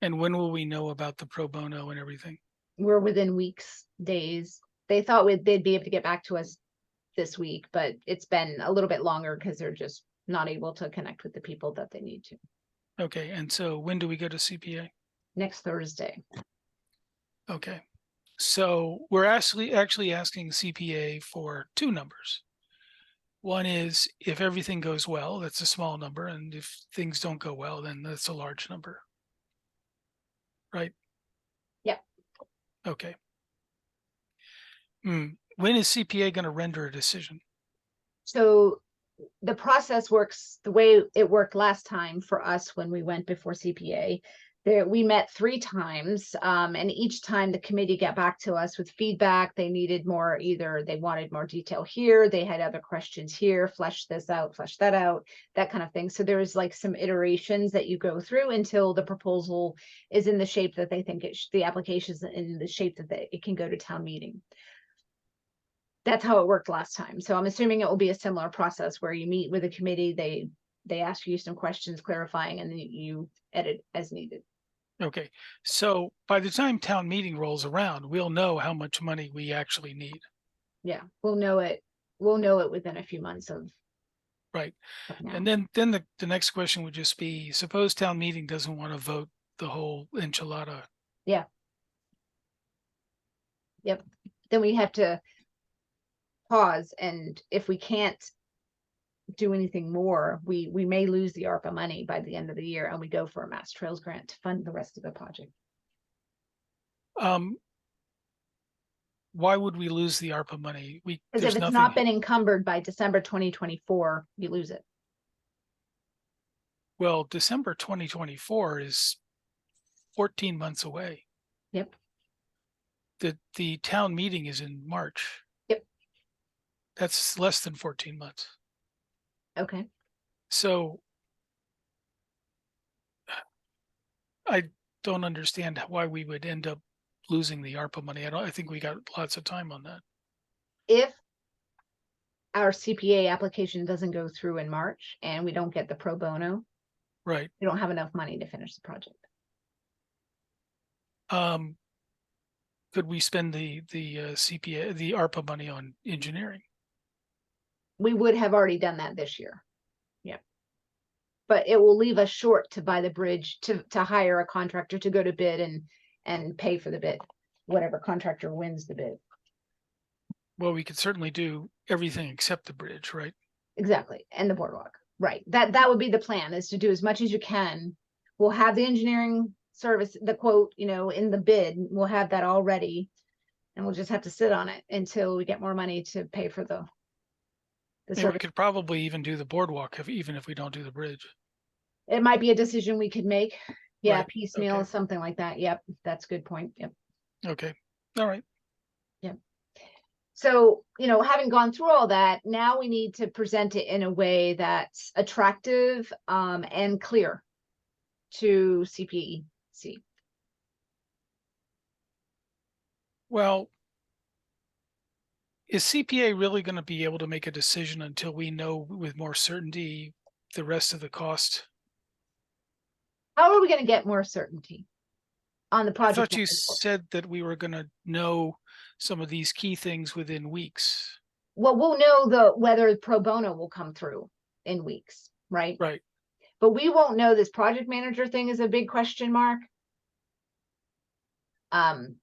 And when will we know about the pro bono and everything? We're within weeks, days. They thought they'd be able to get back to us this week, but it's been a little bit longer because they're just not able to connect with the people that they need to. Okay, and so when do we go to CPA? Next Thursday. Okay, so we're actually asking CPA for two numbers. One is if everything goes well, that's a small number, and if things don't go well, then that's a large number. Right? Yep. Okay. When is CPA going to render a decision? So the process works the way it worked last time for us when we went before CPA. We met 3 times, and each time the committee got back to us with feedback. They needed more, either they wanted more detail here, they had other questions here, flesh this out, flesh that out, that kind of thing. So there was like some iterations that you go through until the proposal is in the shape that they think the application is in the shape that it can go to town meeting. That's how it worked last time. So I'm assuming it will be a similar process where you meet with a committee, they ask you some questions clarifying, and then you edit as needed. Okay, so by the time town meeting rolls around, we'll know how much money we actually need. Yeah, we'll know it we'll know it within a few months of Right. now. And then the next question would just be, suppose town meeting doesn't want to vote the whole enchilada. Then we have to pause, and if we can't do anything more, we may lose the ARPA money by the end of the year, and we go for a Mass Trails grant to fund the rest of the project. Why would we lose the ARPA money? Because There's if it's nothing. not been encumbered by December 2024, you lose it. Well, December 2024 is 14 months away. Yep. The town meeting is in March. Yep. That's less than 14 months. Okay. So I don't understand why we would end up losing the ARPA money. I think we got lots of time on that. If our CPA application doesn't go through in March and we don't get the pro bono, Right. we don't have enough money to finish the project. Could we spend the CPA, the ARPA money on engineering? We would have already done that this year. Yep. But it will leave us short to buy the bridge, to hire a contractor to go to bid and pay for the bid, whatever contractor wins the bid. Well, we could certainly do everything except the bridge, right? Exactly. And the boardwalk. Right. That would be the plan, is to do as much as you can. We'll have the engineering service, the quote, in the bid, we'll have that all ready. And we'll just have to sit on it until we get more money to pay for the And we service. could probably even do the boardwalk even if we don't do the bridge. It might be a decision we could make. Yeah, Right, piecemeal, okay. something like that. Yep, that's a good point. Yep. Okay. All right. So, having gone through all that, now we need to present it in a way that's attractive and clear to CPEC. Well, is CPA really going to be able to make a decision until we know with more certainty the rest of the cost? How are we going to get more certainty on the I project? thought you management? said that we were going to know some of these key things within weeks. Well, we'll know whether pro bono will come through in weeks, right? Right. But we won't know. This project manager thing is a big question mark. The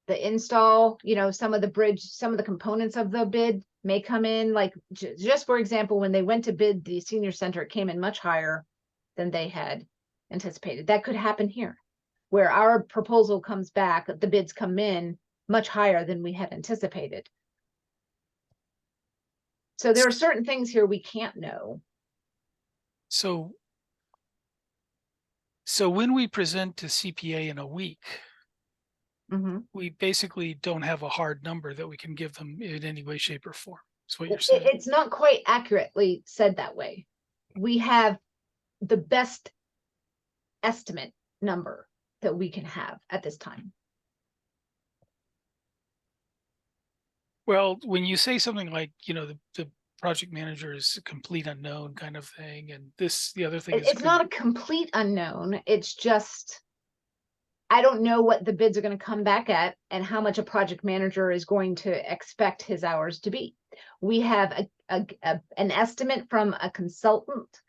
install, some of the bridge, some of the components of the bid may come in, like just for example, when they went to bid the senior center, it came in much higher than they had anticipated. That could happen here, where our proposal comes back, the bids come in much higher than we had anticipated. So there are certain things here we can't know. So when we present to CPA in a week, we basically don't have a hard number that we can give them in any way, shape, or form. That's what you're saying. It's not quite accurately said that way. We have the best estimate number that we can have at this time. Well, when you say something like, the project manager is a complete unknown kind of thing, and the other thing is It's not a complete unknown. It's just, I don't know what the bids are going to come back at and how much a project manager is going to expect his hours to be. We have an estimate from a consultant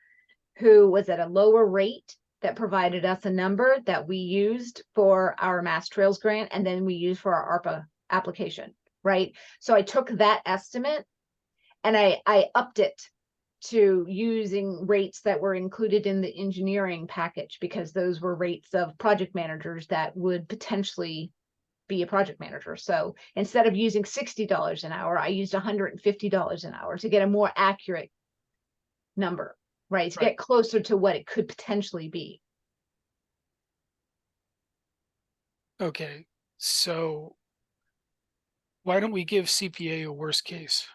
who was at a lower rate that provided us a number that we used for our Mass Trails grant, and then we used for our ARPA application, right? So I took that estimate and I upped it to using rates that were included in the engineering package, because those were rates of project managers that would potentially be a project manager. So instead of using $60 an hour, I used $150 an hour to get a more accurate number, right? To get closer to what it could potentially be. Okay. So why don't we give CPA a worst case?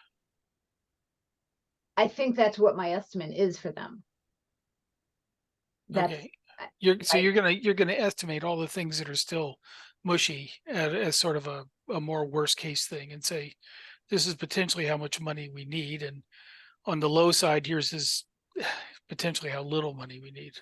I think that's what my estimate is for them. Okay. You're gonna estimate all the things that are still mushy as sort of a more worst case thing, and say this is potentially how much money we need, and on the low side, here's potentially how little money we need.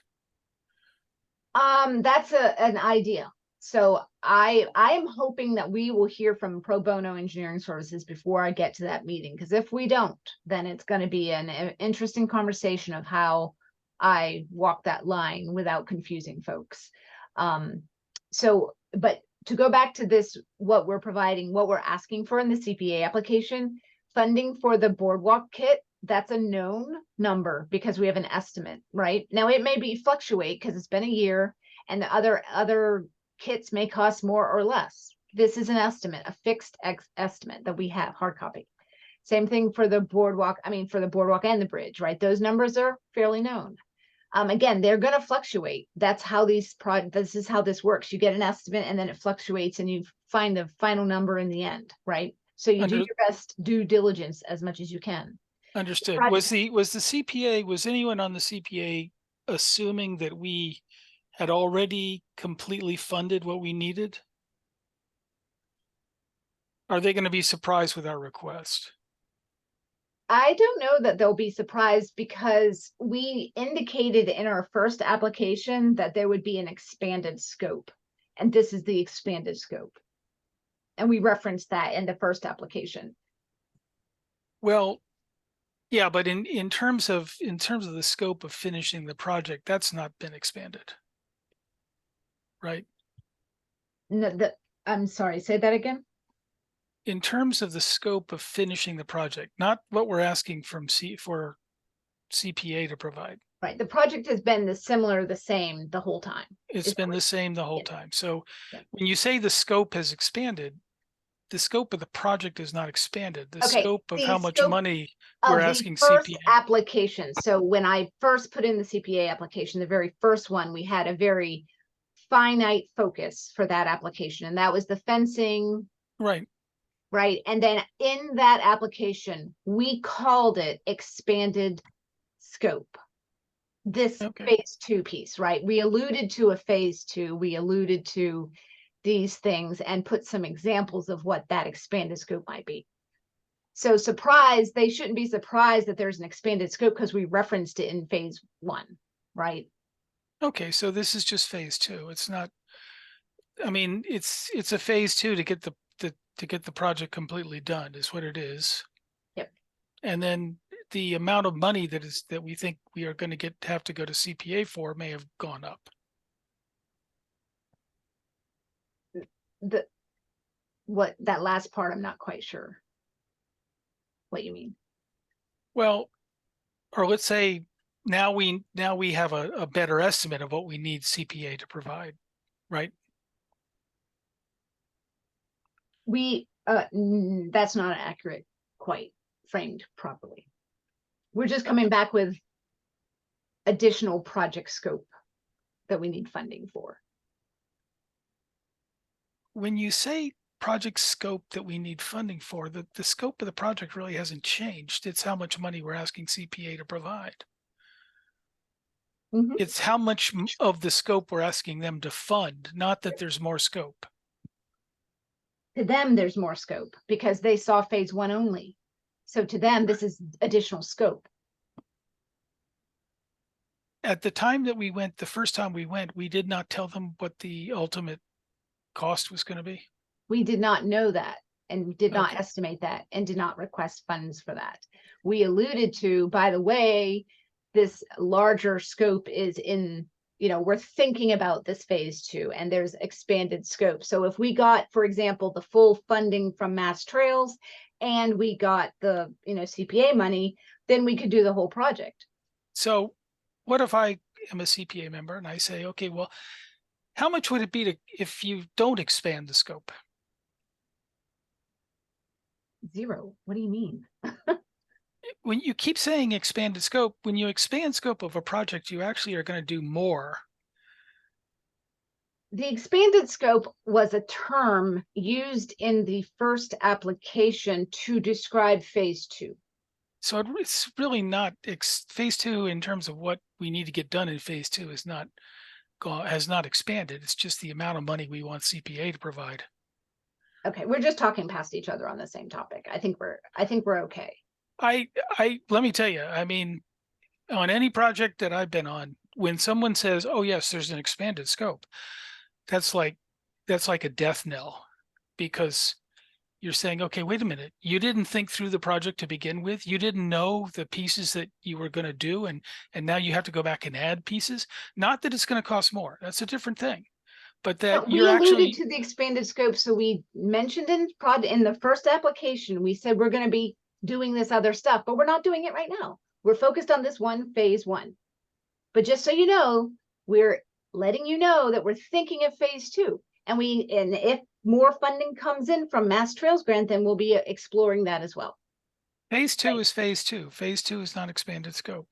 That's an idea. So I am hoping that we will hear from Pro Bono Engineering Services before I get to that meeting, because if we don't, then it's going to be an interesting conversation of how I walk that line without confusing folks. But to go back to this, what we're providing, what we're asking for in the CPA application, funding for the boardwalk kit, that's a known number because we have an estimate, right? Now it may be fluctuate because it's been a year and the other kits may cost more or less. This is an estimate, a fixed estimate that we have, hard copy. Same thing for the boardwalk, for the boardwalk and the bridge, right? Those numbers are fairly known. Again, they're going to fluctuate. That's how this is how this works. You get an estimate and then it fluctuates and you find the final number in the end, right? So you do your best due diligence as much as you can. Understood. Was the CPA, was anyone on the CPA assuming that we had already completely funded what we needed? Are they going to be surprised with our request? I don't know that they'll be surprised because we indicated in our first application that there would be an expanded scope. And this is the expanded scope. And we referenced that in the first application. Well, yeah, but in terms of the scope of finishing the project, that's not been expanded. Right? No, I'm sorry, say that again. In terms of the scope of finishing the project, not what we're asking for CPA to provide. Right. The project has been the same the whole time. It's been the same the whole Yeah. time. So Yeah. when you say the scope has expanded, the scope of the project is not expanded. The Okay, scope of the how much scope money of we're the asking first CPA. application. So when I first put in the CPA application, the very first one, we had a very finite focus for that application, and that was the fencing. Right. Right. And then in that application, we called it expanded scope. This Okay. phase 2 piece, right? We alluded to a phase 2. We alluded to these things and put some examples of what that expanded scope might be. So they shouldn't be surprised that there's an expanded scope because we referenced it in phase 1, right? Okay, so this is just phase 2. It's not, it's a phase 2 to get the project completely done is what it is. Yep. And then the amount of money that we think we are going to have to go to CPA for may have gone up. That last part, I'm not quite sure what you mean. Well, or let's say now we have a better estimate of what we need CPA to provide, right? That's not accurate, quite framed properly. We're just coming back with additional project scope that we need funding for. When you say project scope that we need funding for, the scope of the project really hasn't changed. It's how much money we're asking CPA to provide. Mm-hmm. It's how much of the scope we're asking them to fund, not that there's more scope. To them, there's more scope because they saw phase 1 only. So to them, this is additional scope. At the time that we went, the first time we went, we did not tell them what the ultimate cost was going to be. We did not know that and did not Okay. estimate that and did not request funds for that. We alluded to, by the way, this larger scope is in, we're thinking about this phase 2 and there's expanded scope. So if we got, for example, the full funding from Mass Trails and we got the, CPA money, then we could do the whole project. So what if I am a CPA member and I say, okay, well, how much would it be if you don't expand the scope? 0. What do you mean? When you keep saying expanded scope, when you expand scope of a project, you actually are going to do more. The expanded scope was a term used in the first application to describe phase 2. So it's really not phase 2 in terms of what we need to get done in phase 2 has not expanded. It's just the amount of money we want CPA to provide. Okay, we're just talking past each other on the same topic. I think we're okay. Let me tell you, on any project that I've been on, when someone says, oh yes, there's an expanded scope, that's like that's like a death knell, because you're saying, okay, wait a minute, you didn't think through the project to begin with. You didn't know the pieces that you were going to do, and now you have to go back and add pieces. Not that it's going to cost more. That's a different thing. But that We you're alluded actually, to the expanded scope, so we mentioned in the first application, we said we're going to be doing this other stuff, but we're not doing it right now. We're focused on this one phase one. But just so you know, we're letting you know that we're thinking of phase two, and if more funding comes in from Mass Trails Grant, then we'll be exploring that as well. phase two Right. is phase two. Phase two is not expanded scope.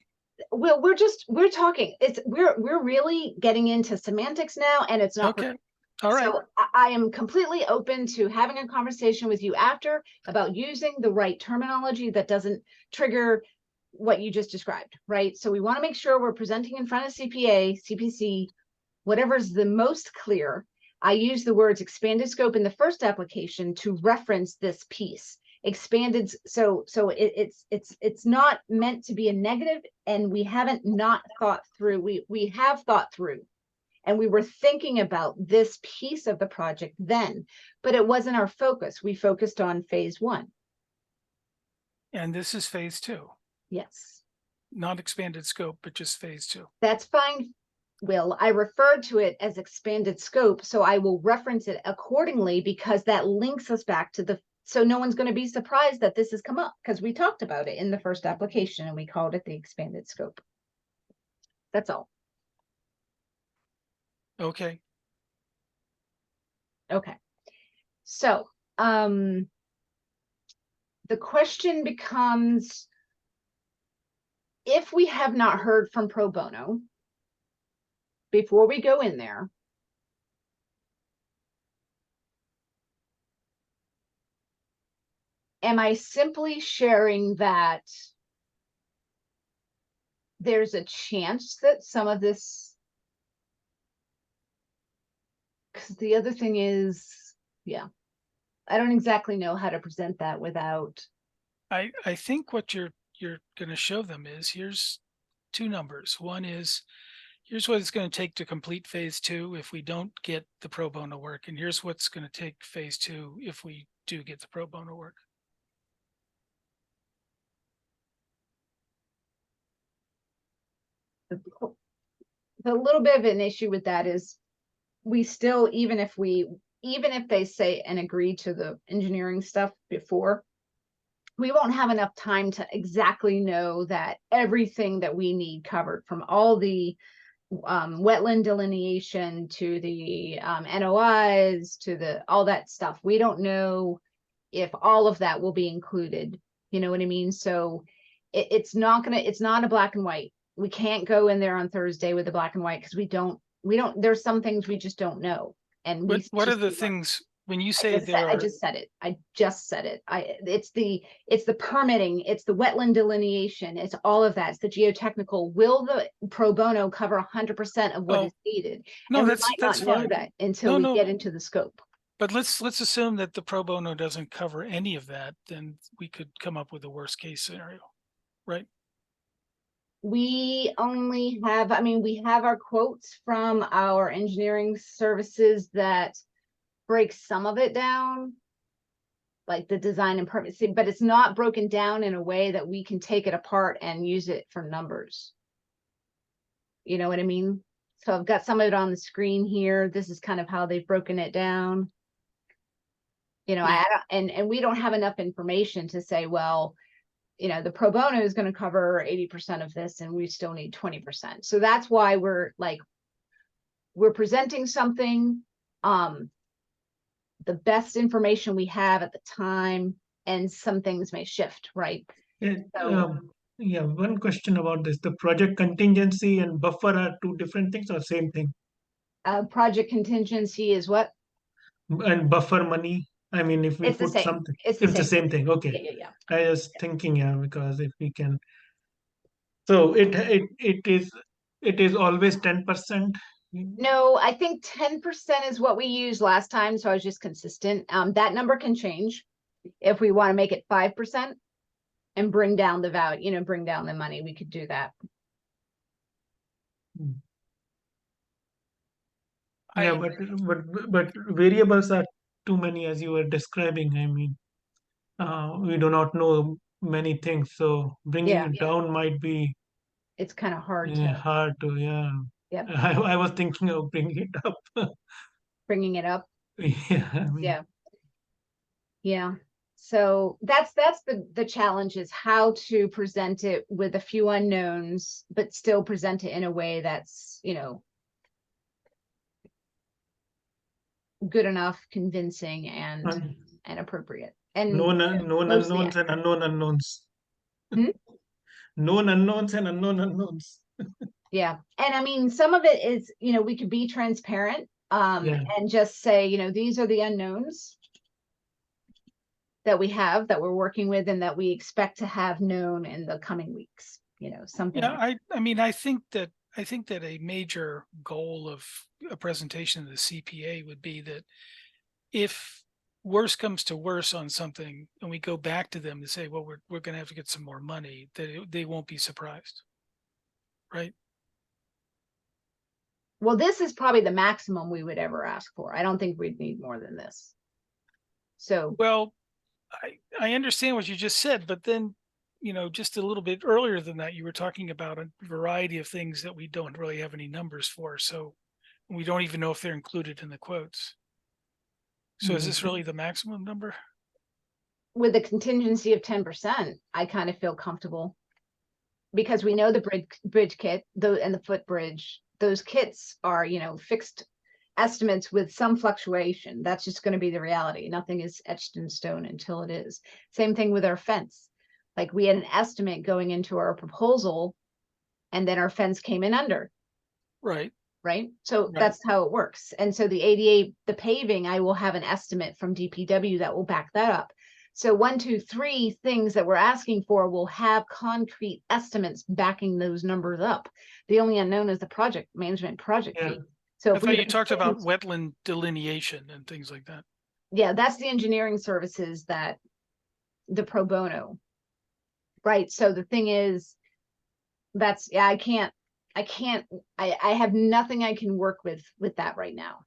Well, we're talking. We're really getting into semantics now, and it's not. Okay. All right. So I am completely open to having a conversation with you after about using the right terminology that doesn't trigger what you just described, right? So we want to make sure we're presenting in front of CPA, CPC, whatever's the most clear. I use the words expanded scope in the first application to reference this piece. Expanded, so it's not meant to be a negative, and we haven't not thought through. We have thought through, and we were thinking about this piece of the project then, but it wasn't our focus. We focused on phase one. And this is phase two, Yes, not expanded scope, but just phase two. that's fine. Will, I referred to it as expanded scope, so I will reference it accordingly, because that links us back to so no one's going to be surprised that this has come up, because we talked about it in the first application and we called it the expanded scope. That's all. Okay. Okay. So, the question becomes, if we have not heard from pro bono before we go in there, am I simply sharing that there's a chance that some of this, because the other thing is, yeah, I don't exactly know how to present that without. I think what you're going to show them is, here's two numbers. One is, here's what it's going to take to complete phase two if we don't get the pro bono work, and here's what's going to take phase two if we do get the pro bono work. The little bit of an issue with that is, we still, even if they say and agree to the engineering stuff before, we won't have enough time to exactly know that everything that we need covered, from all the wetland delineation to the NOIs to all that stuff. We don't know if all of that will be included. You know what I mean? So it's not a black and white. We can't go in there on Thursday with a black and white, because we don't, there's some things we just don't know. And What are the things, when you say I just said it. It's the permitting, it's the wetland delineation, it's all of that. It's the geotechnical. Will the pro bono cover 100% of what is needed? No, and that's we might not know fine. that until No, we get into the scope. But let's assume that the pro bono doesn't cover any of that, then we could come up with a worst case scenario, right? We only have, we have our quotes from our engineering services that break some of it down, like the design and permit, but it's not broken down in a way that we can take it apart and use it for numbers. You know what I mean? So I've got some of it on the screen here. This is kind of how they've broken it down. You know, and we don't have enough information to say, well, you know, the pro bono is going to cover 80% of this and we still need 20%. So that's why we're presenting something, the best information we have at the time, and some things may shift, right? Yeah, one question about this. The project contingency and buffer are two different things or same thing? Project contingency is what? And buffer money, I mean, if we It's the put same. something, It's the same thing. Okay. Yeah. I was thinking, yeah, because if we can, so it is always 10%. No, I think 10% is what we used last time, so I was just consistent. That number can change if we want to make it 5% and bring down the value, bring down the money. We could do that. Yeah, I, but variables are too many as you were describing. I mean, we do not know many things, so bringing Yeah, it down might be it's kind of hard to, hard to. Yeah, yep, I was thinking of bringing it up. bringing it up. Yeah, I mean, Yeah. Yeah. So that's the challenge, is how to present it with a few unknowns, but still present it in a way that's, good enough, convincing, and un- appropriate. And known mostly, unknowns and unknown unknowns. Hmm? Known unknowns and unknown unknowns. yeah. And I mean, some of it is, we could be transparent, Yeah. and just say, these are the unknowns that we have, that we're working with, and that we expect to have known in the coming weeks, something yeah, like. I mean, I think that a major goal of a presentation of the CPA would be that if worse comes to worse on something and we go back to them to say, well, we're going to have to get some more money, that they won't be surprised. Right. Well, this is probably the maximum we would ever ask for. I don't think we'd need more than this. So, Well, I understand what you just said, but then, just a little bit earlier than that, you were talking about a variety of things that we don't really have any numbers for. So we don't even know if they're included in the quotes. So is this really the maximum number? with a contingency of 10%, I kind of feel comfortable, because we know the bridge kit, and the footbridge, those kits are, fixed estimates with some fluctuation. That's just going to be the reality. Nothing is etched in stone until it is. Same thing with our fence. Like, we had an estimate going into our proposal, and then our fence came in under. Right. Right. So Right. that's how it works. And so the 88, the paving, I will have an estimate from DPW that will back that up. So 1, 2, 3 things that we're asking for will have concrete estimates backing those numbers up. The only unknown is the project management project Yeah. fee. So I if thought we you talked about wetland delineation and things like that. yeah, that's the engineering services, that the pro bono. Right. So the thing is, that's, yeah, I have nothing I can work with that right now,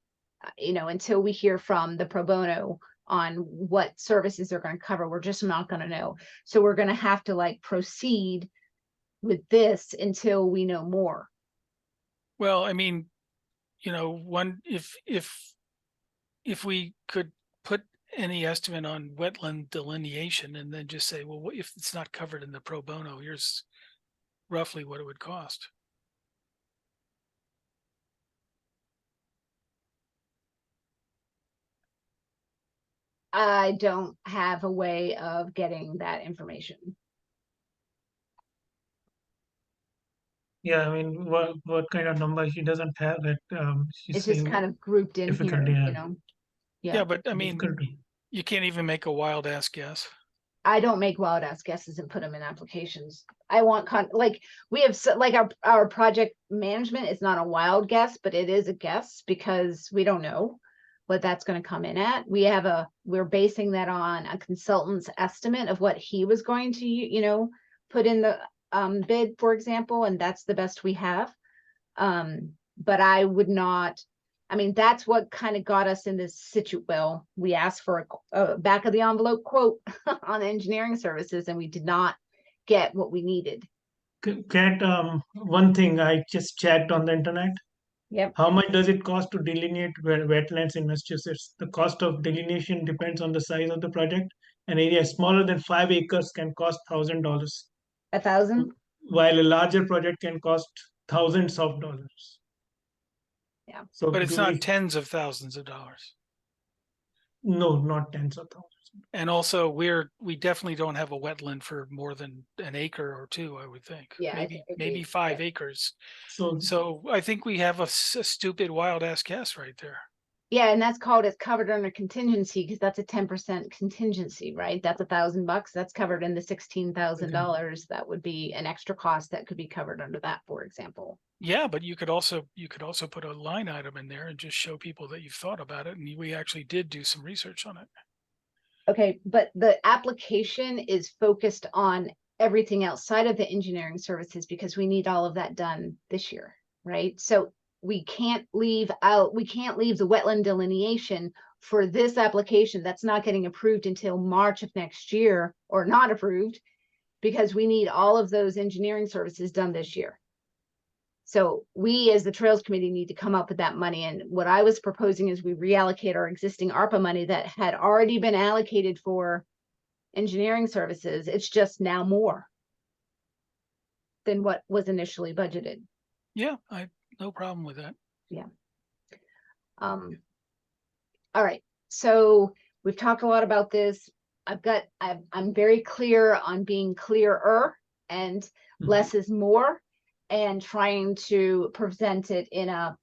until we hear from the pro bono on what services they're going to cover. We're just not going to know. So we're going to have to proceed with this until we know more. Well, I mean, one, if we could put any estimate on wetland delineation and then just say, well, if it's not covered in the pro bono, here's roughly what it would cost. I don't have a way of getting that information. Yeah, I mean, what kind of number she doesn't have it? She's It's just saying kind of grouped in here, difficult. Yeah, Yeah. Yeah, but I mean, difficulty. you can't even make a wild ass guess. I don't make wild ass guesses and put them in applications. I want we have our project management is not a wild guess, but it is a guess, because we don't know what that's going to come in at. We're basing that on a consultant's estimate of what he was going to, put in the bid, for example, and that's the best we have. But I would not. I mean, that's what kind of got us in this situation. Well, we asked for a back of the envelope quote on engineering services, and we did not get what we needed. Cat, one thing I just checked on the internet. Yep. How much does it cost to delineate wetlands in Massachusetts? The cost of delineation depends on the size of the project. An area smaller than 5 acres can cost $1,000, 1,000. while a larger project can cost thousands of dollars. Yeah. So But it's do not we? tens of thousands of dollars. No, not tens of thousands. And also we definitely don't have a wetland for more than an acre or two, I would think. Yeah, I Maybe think it'd be- 5 acres. So So I think we have a stupid wild ass guess right there. Yeah, and that's called, it's covered under contingency, because that's a 10% contingency, right? That's $1,000. That's covered in the $16,000. That would be an extra cost that could be covered under that, for example. Yeah, but you could also put a line item in there and just show people that you've thought about it, and we actually did do some research on it. Okay, but the application is focused on everything outside of the engineering services, because we need all of that done this year, right? So we can't leave the wetland delineation for this application that's not getting approved until March of next year, or not approved, because we need all of those engineering services done this year. So we, as the Trails Committee, need to come up with that money. And what I was proposing is we reallocate our existing ARPA money that had already been allocated for engineering services. It's just now more than what was initially budgeted. Yeah, no problem with that. All right, so we've talked a lot about this. I'm very clear on being clearer, and less is more, and trying to present it in a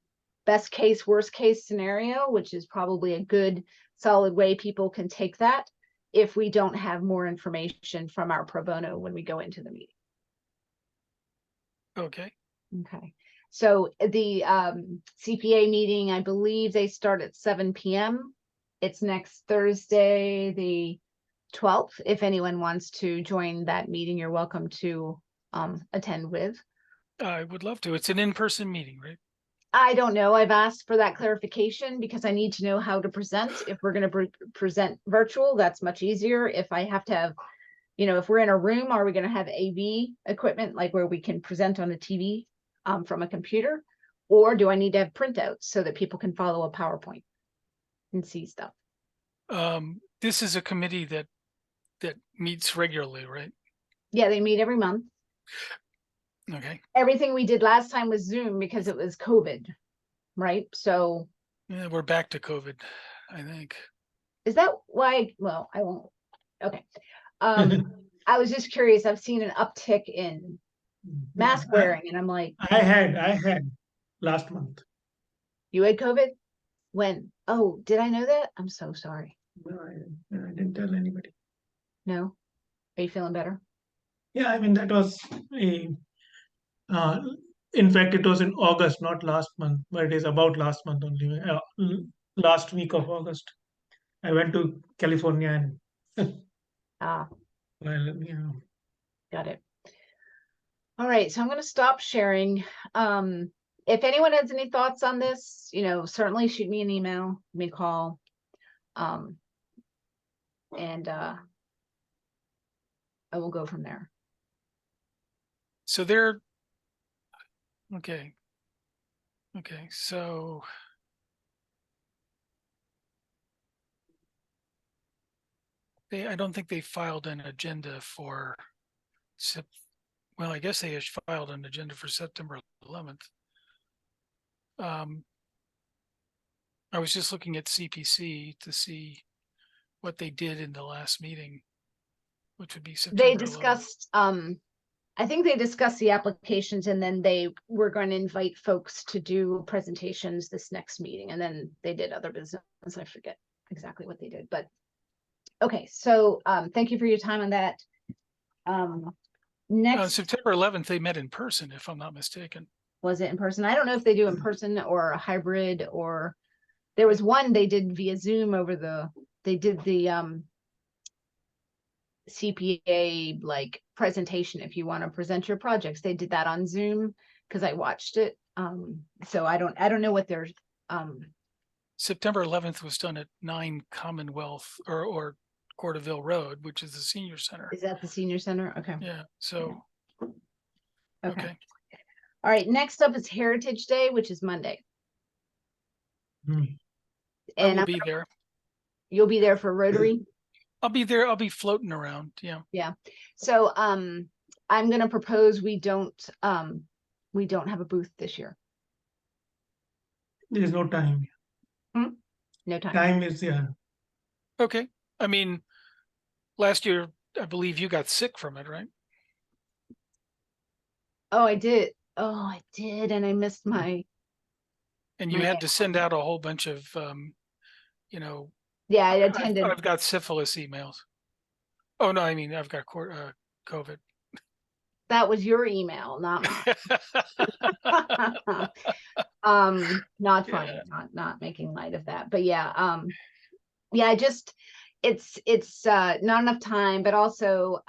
best case, worst case scenario, which is probably a good solid way people can take that if we don't have more information from our pro bono when we go into the meeting. Okay. Okay, so the CPA meeting, I believe they start at 7 p.m. It's next Thursday, the 12th. If anyone wants to join that meeting, you're welcome to attend with. I would love to. It's an in-person meeting, right? I don't know. I've asked for that clarification because I need to know how to present. If we're going to present virtual, that's much easier. If I have to have, if we're in a room, are we going to have AV equipment, like where we can present on a TV from a computer? Or do I need to have printouts so that people can follow a PowerPoint and see stuff? This is a committee that meets regularly, right? Yeah, they meet every month. Okay. Everything we did last time was Zoom because it was COVID, right? So Yeah, we're back to COVID, I think. is that why? Well, I won't. Okay. I was just curious. I've seen an uptick in mask wearing, and I'm like, I had last month. you had COVID? When? Oh, did I know that? I'm so sorry. No, I didn't tell anybody. No? Are you feeling better? Yeah, I mean, that was in fact, it was in August, not last month, but it is about last month only. Last week of August, I went to California and, Ah, well, got it. All right, so I'm going to stop sharing. If anyone has any thoughts on this, certainly shoot me an email, give me a call. And I will go from there. So okay. Okay, so I don't think they filed an agenda for, well, I guess they filed an agenda for September 11th. I was just looking at CPC to see what they did in the last meeting, which would be September They 11th. discussed, I think they discussed the applications, and then they were going to invite folks to do presentations this next meeting, and then they did other business. I forget exactly what they did, but okay. So thank you for your time on that. Next, September 11th, they met in person, if I'm not mistaken. was it in person? I don't know if they do in person or a hybrid, or there was one they did via Zoom they did the CPA like presentation. If you want to present your projects, they did that on Zoom because I watched it. So I don't know what their September 11th was done at 9 Commonwealth or Corderville Road, which is the senior center. Is that the senior center? Okay. Yeah. So Okay. All right. Next up is Heritage Day, which is Monday. I And will be there. You'll be there for Rotary? I'll be there. I'll be floating around. Yeah. Yeah. So I'm gonna propose we don't have a booth this year. there is no time. No time. Time is, yeah. Okay. I mean, last year, I believe you got sick from it, right? Oh, I did. And I missed my. And you had to send out a whole bunch of, Yeah, I attended. I've got syphilis emails. Oh no, I mean I've got COVID. That was your email, not mine. Not funny, Yeah. not making light of that, but yeah, yeah, it's not enough time, but also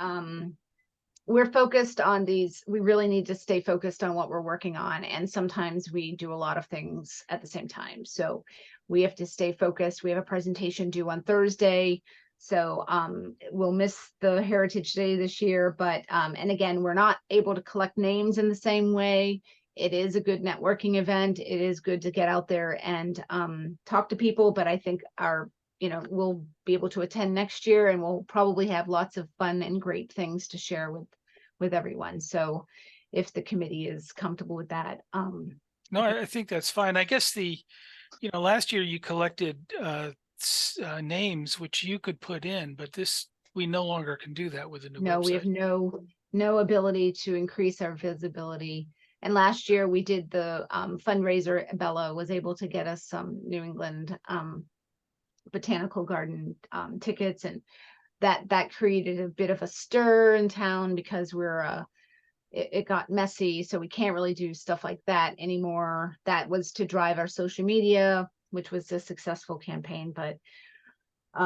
we're focused on these. We really need to stay focused on what we're working on. And sometimes we do a lot of things at the same time. So we have to stay focused. We have a presentation due on Thursday. So we'll miss the Heritage Day this year, but and again, we're not able to collect names in the same way. It is a good networking event. It is good to get out there and talk to people, but I think we'll be able to attend next year, and we'll probably have lots of fun and great things to share with everyone. So if the committee is comfortable with that. No, I think that's fine. I guess last year you collected names which you could put in, but we no longer can do that with the new No, website. we have no ability to increase our visibility. And last year we did the fundraiser. Bella was able to get us some New England Botanical Garden tickets, and that created a bit of a stir in town because it got messy. So we can't really do stuff like that anymore. That was to drive our social media, which was a successful campaign, but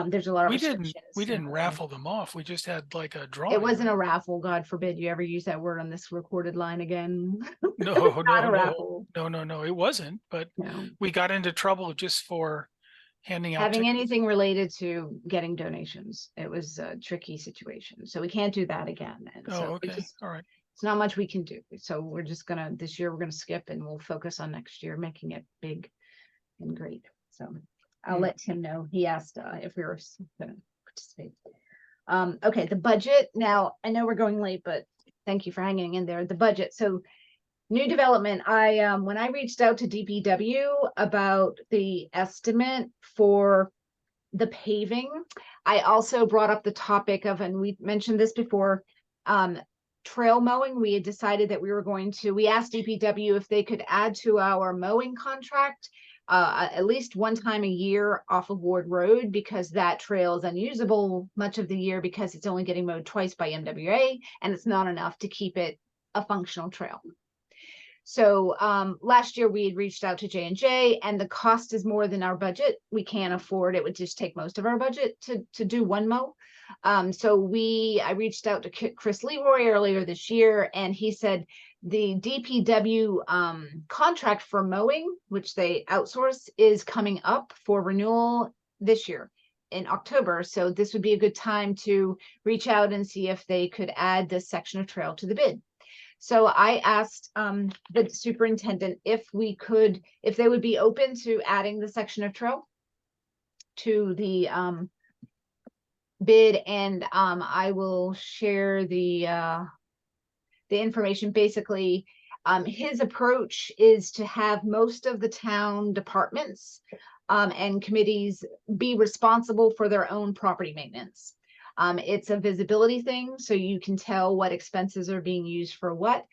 there's a lot of We restrictions. didn't raffle them off. We just had like a drawing. It wasn't right? a raffle. God forbid you ever use that word on this recorded line again. No, Not a no, raffle. no, it wasn't. But No. we got into trouble just for handing out Having tickets. anything related to getting donations. It was a tricky situation. So we can't do that again. And Oh, so okay. All right. it's not much we can do. So we're just this year we're gonna skip, and we'll focus on next year, making it big and great. So I'll let Tim know. He asked if we were gonna participate. Okay, the budget. Now I know we're going late, but thank you for hanging in there. The budget. So new development. When I reached out to DPW about the estimate for the paving, I also brought up the topic of, and we mentioned this before, trail mowing. We had decided that we asked DPW if they could add to our mowing contract at least one time a year off of Ward Road, because that trail is unusable much of the year because it's only getting mowed twice by MWA, and it's not enough to keep it a functional trail. So last year we had reached out to J&J, and the cost is more than our budget. We can't afford it. It would just take most of our budget to do one mow. So I reached out to Chris Leroy earlier this year, and he said the DPW contract for mowing, which they outsource, is coming up for renewal this year in October. So this would be a good time to reach out and see if they could add this section of trail to the bid. So I asked the superintendent if they would be open to adding the section of trail to the bid, and I will share the information. Basically, his approach is to have most of the town departments and committees be responsible for their own property maintenance. It's a visibility thing, so you can tell what expenses are being used for what.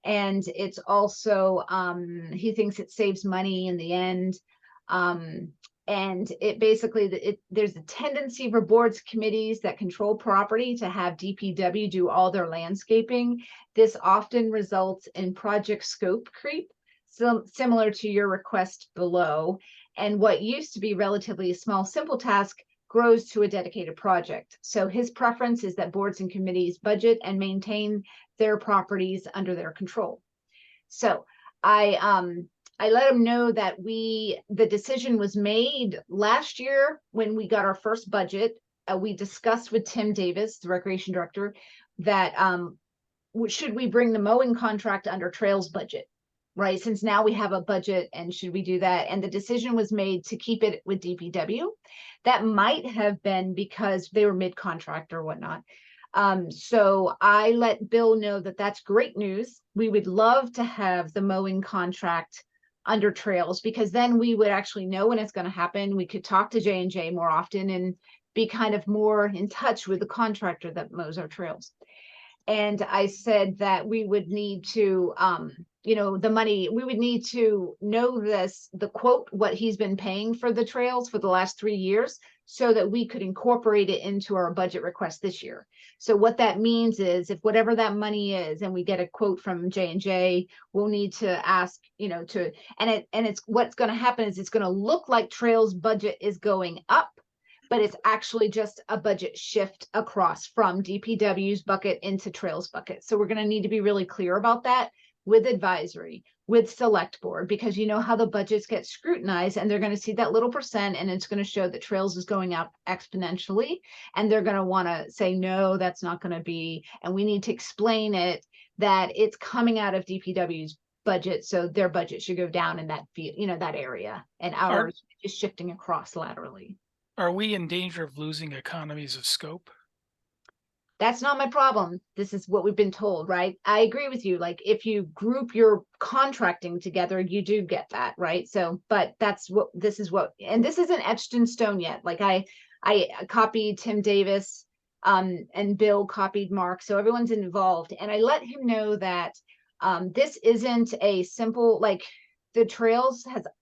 And it's also, he thinks it saves money in the end. And it basically, there's a tendency for boards, committees that control property to have DPW do all their landscaping. This often results in project scope creep, similar to your request below. And what used to be relatively a small, simple task grows to a dedicated project. So his preference is that boards and committees budget and maintain their properties under their control. So I let him know that the decision was made last year when we got our first budget. We discussed with Tim Davis, the recreation director, that should we bring the mowing contract under trails budget, right? Since now we have a budget, and should we do that? And the decision was made to keep it with DPW. That might have been because they were mid-contract or whatnot. So I let Bill know that that's great news. We would love to have the mowing contract under trails, because then we would actually know when it's going to happen. We could talk to J&J more often and be kind of more in touch with the contractor that mows our trails. And I said that we would need to, the money, we would need to know the quote, what he's been paying for the trails for the last 3 years, so that we could incorporate it into our budget request this year. So what that means is, if whatever that money is, and we get a quote from J&J, we'll need to ask, it's what's going to happen is it's going to look like trails budget is going up, but it's actually just a budget shift across from DPW's bucket into Trails bucket. So we're going to need to be really clear about that with advisory, with select board, because you know how the budgets get scrutinized and they're going to see that little percent and it's going to show that Trails is going up exponentially. And they're going to want to say, no, that's not going to be, and we need to explain it that it's coming out of DPW's budget. So their budget should go down in that field, you know, that area, and ours is shifting across laterally. Are we in danger of losing economies of scope? That's not my problem. This is what we've been told, right? I agree with you. Like if you group your contracting together, you do get that, right? So, but that's what, this is what, and this isn't etched in stone yet. Like I copied Tim Davis, and Bill copied Mark. So everyone's involved. And I let him know that, this isn't a simple, like the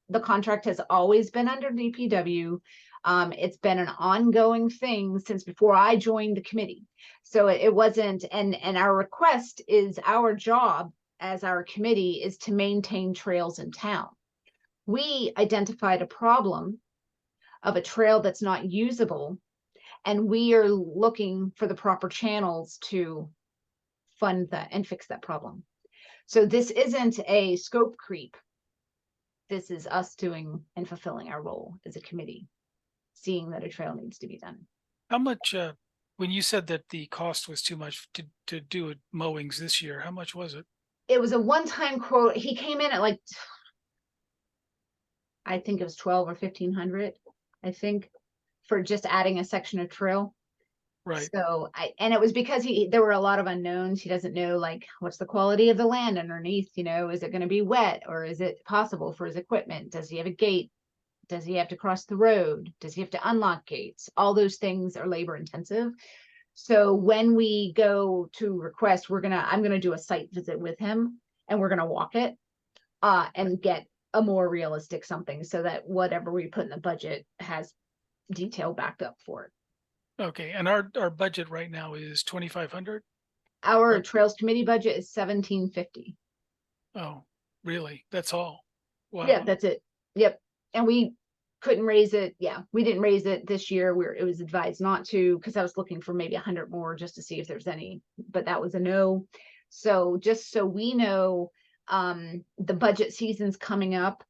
the contract has always been under DPW. It's been an ongoing thing since before I joined the committee. So it wasn't, and our request is, our job as our committee is to maintain trails in town. We identified a problem of a trail that's not usable, and we are looking for the proper channels to fund that and fix that problem. So this isn't a scope creep. This is us doing and fulfilling our role as a committee, seeing that a trail needs to be done. How much, when you said that the cost was too much to do mowings this year, how much was it? It was a one-time quote. He came in at like, I think it was 12 or 1500, I think, for just adding a section of trail. Right. So and it was because there were a lot of unknowns. He doesn't know, like, what's the quality of the land underneath, you know, is it going to be wet, or is it possible for his equipment? Does he have a gate? Does he have to cross the road? Does he have to unlock gates? All those things are labor intensive. So when we go to request, I'm going to do a site visit with him, and we're going to walk it, and get a more realistic something, so that whatever we put in the budget has detail backed up for it. Okay, and our budget right now is 2,500. Our Right. Trails Committee budget is 1750. Oh, really? That's all? Wow. Yeah, that's it. Yep. And we couldn't raise it. Yeah, we didn't raise it this year. It was advised not to, because I was looking for maybe 100 more just to see if there's any, but that was a no. So just so we know, the budget season's coming up.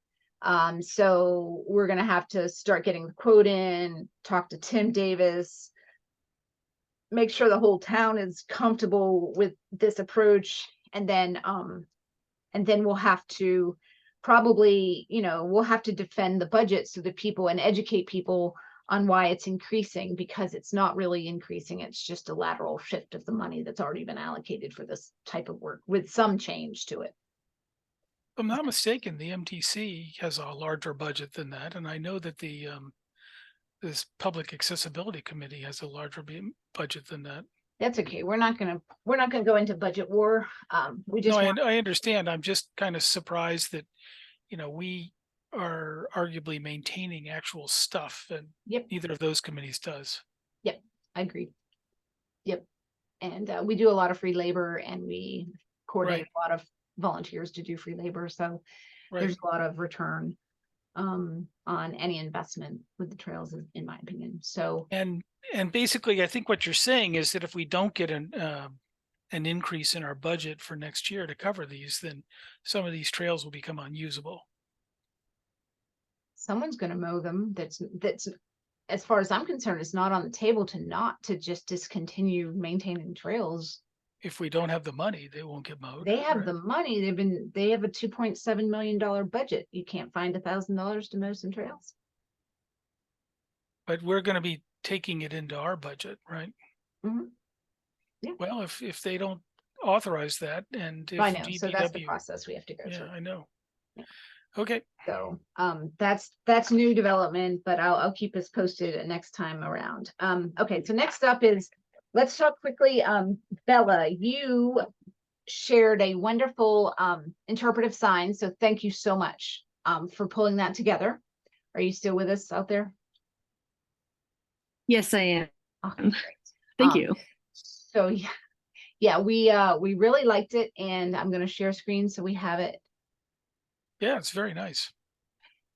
So we're gonna have to start getting the quote in, talk to Tim Davis, make sure the whole town is comfortable with this approach, and then we'll have to probably, you know, we'll have to defend the budget so that people, and educate people on why it's increasing, because it's not really increasing. It's just a lateral shift of the money that's already been allocated for this type of work with some change to it. If I'm not mistaken, the MTC has a larger budget than that, and I know that the this Public Accessibility Committee has a larger budget than that. That's okay. We're not gonna go into budget war. We just No, I understand. I'm just kind of surprised that, you know, we are arguably maintaining actual stuff, and Yep. neither of those committees does. I agree. Yep. And we do a lot of free labor, and we coordinate a lot of volunteers to do free labor. So Right. there's a lot of return on any investment with the trails, in my opinion. So And basically, I think what you're saying is that if we don't get an increase in our budget for next year to cover these, then some of these trails will become unusable. someone's going to mow them. That's as far as I'm concerned, it's not on the table to just discontinue maintaining trails. If we don't have the money, they won't get mowed. They have right? the money. They have a $2.7 million budget. You can't find $1,000 to mow some trails. But we're going to be taking it into our budget, right? Mhm. Yeah. Well, if they don't authorize that, and if I know. So that's the DPW, process we have to go yeah, through. I know. Yeah. Okay. So that's new development, but I'll keep us posted next time around. Okay, so next up is, let's talk quickly. Bella, you shared a wonderful interpretive sign, so thank you so much for pulling that together. Are you still with us out there? Yes, I am. Okay, great. Thank you. So yeah, we really liked it, and I'm going to share screen so we have it. Yeah, it's very nice.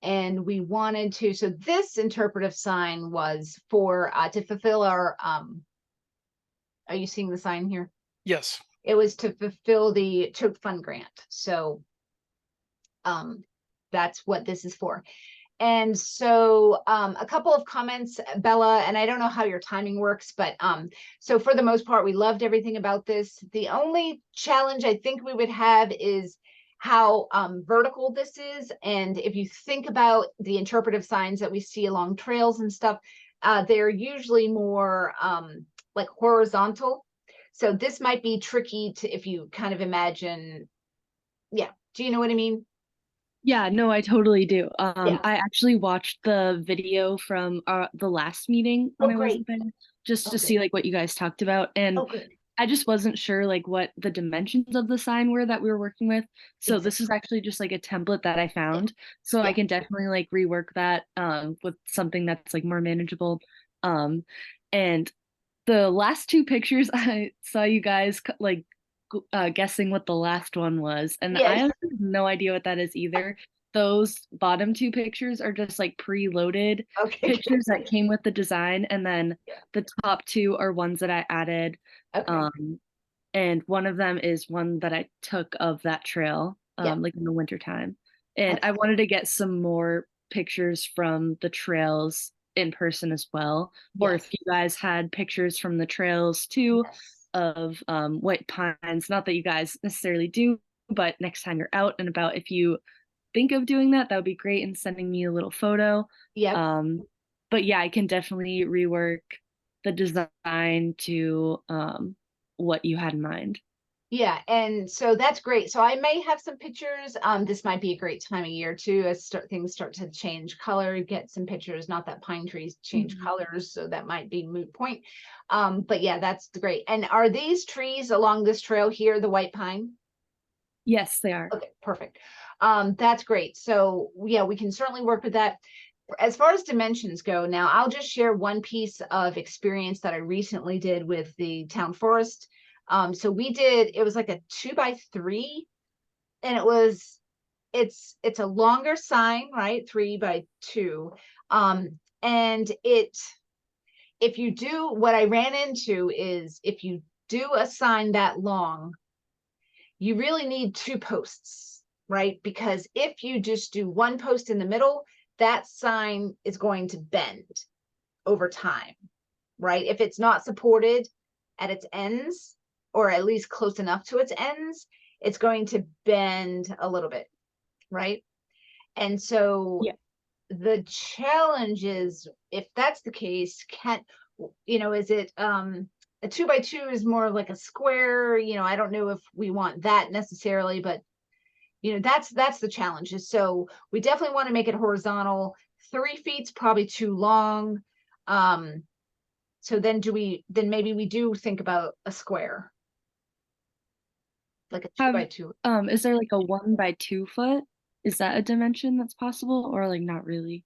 And we wanted to, so this interpretive sign was for, to fulfill our, are you seeing the sign here? Yes. It was to fulfill the choke fund grant. So that's what this is for. And so a couple of comments, Bella, and I don't know how your timing works, but so for the most part, we loved everything about this. The only challenge I think we would have is how vertical this is. And if you think about the interpretive signs that we see along trails and stuff, they're usually more like horizontal. So this might be tricky to, if you kind of imagine, yeah. Do you know what I mean? Yeah, no, I totally do. Yeah. I actually watched the video from the last meeting Oh, when I wasn't great. there, just Oh, to good. see like what you guys talked about. And Oh, good. I just wasn't sure like what the dimensions of the sign were that we were working with. So this is actually just like a template that I found. So I Yeah. can definitely like rework that with something that's like more manageable. And the last two pictures I saw you guys like guessing what the last one was, and I Yes. have no idea what that is either. Those bottom two pictures are just like preloaded Okay. pictures that came with the design, and then Yeah. the top two are ones that I added. Okay. And one of them is one that I took of that trail, Yeah. like in the wintertime. And I Okay. wanted to get some more pictures from the trails in person as well. Or Yes. if you guys had pictures from the trails too Yes. of white pines, not that you guys necessarily do, but next time you're out and about, if you think of doing that, that would be great, and sending me a little photo. Yep. But yeah, I can definitely rework the design to what you had in mind. Yeah, and so that's great. So I may have some pictures. This might be a great time of year too, as things start to change color, get some pictures, not that pine trees change Mhm. colors, so that might be moot point. But yeah, that's great. And are these trees along this trail here, the white pine? Yes, they are. Okay, perfect. That's great. So yeah, we can certainly work with that. As far as dimensions go, now I'll just share one piece of experience that I recently did with the town forest. So it was like a 2x3, and it's a longer sign, right? 3x2. And if you do, what I ran into is if you do a sign that long, you really need two posts, right? Because if you just do one post in the middle, that sign is going to bend over time, right? If it's not supported at its ends, or at least close enough to its ends, it's going to bend a little bit, right? And so Yeah. the challenge is, if that's the case, is it a 2x2 is more like a square, I don't know if we want that necessarily, but that's the challenge. Is so we definitely want to make it horizontal. 3 feet's probably too long. So then maybe we do think about a square, like a 2x2. Is there like a 1 by 2 foot? Is that a dimension that's possible, or like not really?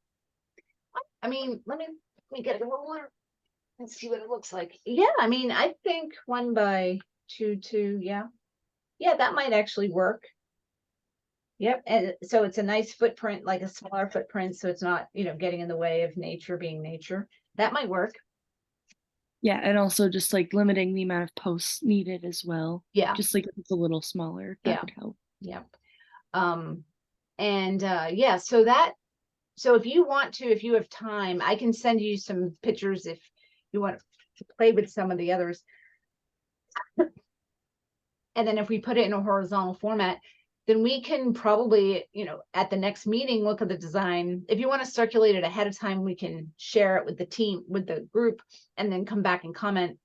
I mean, let me get a ruler and see what it looks like. Yeah, I mean, I think 1x2, yeah. Yeah, that might actually work. Yep. And so it's a nice footprint, like a smaller footprint, so it's not, getting in the way of nature being nature. That might work. Yeah, and also just like limiting the amount of posts needed as well. Yeah. Just like if it's a little smaller, that Yeah. would help. Yep. And yeah, so if you have time, I can send you some pictures if you want to play with some of the others. And then if we put it in a horizontal format, then we can probably, at the next meeting, look at the design. If you want to circulate it ahead of time, we can share it with the team, with the group, and then come back and comment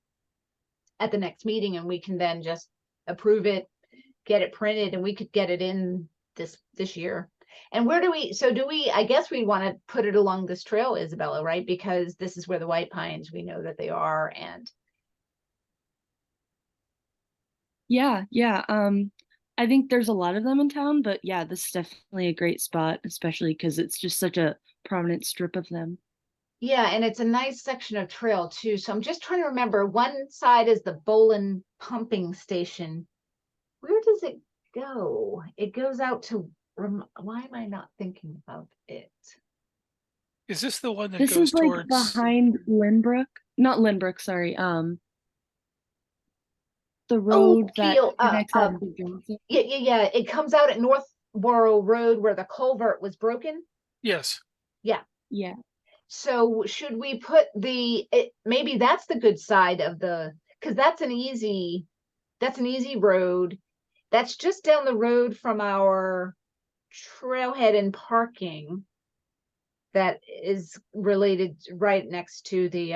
at the next meeting, and we can then just approve it, get it printed, and we could get it in this year. And I guess we want to put it along this trail, Isabella, right? Because this is where the white pines, we know that they are. And Yeah, yeah. I think there's a lot of them in town, but yeah, this is definitely a great spot, especially because it's just such a prominent strip of them. yeah, and it's a nice section of trail too. So I'm just trying to remember, one side is the Bolin pumping station. Where does it go? It goes out to Why am I not thinking of it? Is this the one that This goes is like towards? behind Lynbrook, not Lynbrook, sorry. The Oh, road that Keel, connects out to Johnson. yeah. It comes out at Northborough Road where the culvert was broken. Yes. Yeah. So should we put maybe that's the good side of because that's an easy road. That's just down the road from our trailhead and parking that is related right next to the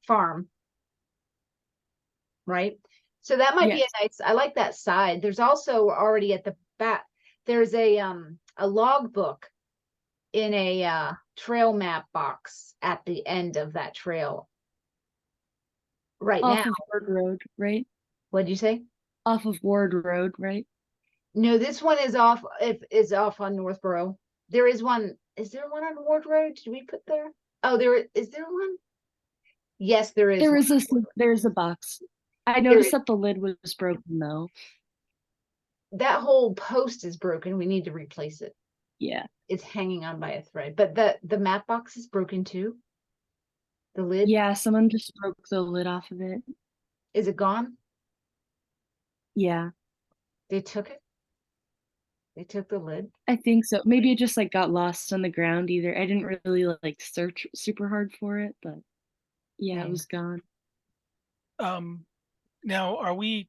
farm. Right? So that might be Yes. I like that side. There's also already at the back, there's a log book in a trail map box at the end of that trail right Off now. of Ward Road, right? What'd you say? Off of Ward Road, right? No, this one is off on Northborough. There is one. Is there one on Ward Road? Did we put there? Oh, is there one? Yes, there is. There's a box. I There noticed is. that the lid was broken though. That whole post is broken. We need to replace it. Yeah. It's hanging on by a thread. But the map box is broken too. The lid. Yeah, someone just broke the lid off of it. Is it gone? Yeah, They took it. They took the lid. I think so. Maybe it just like got lost on the ground either. I didn't really like search super hard for it, but yeah, it was gone. Now are we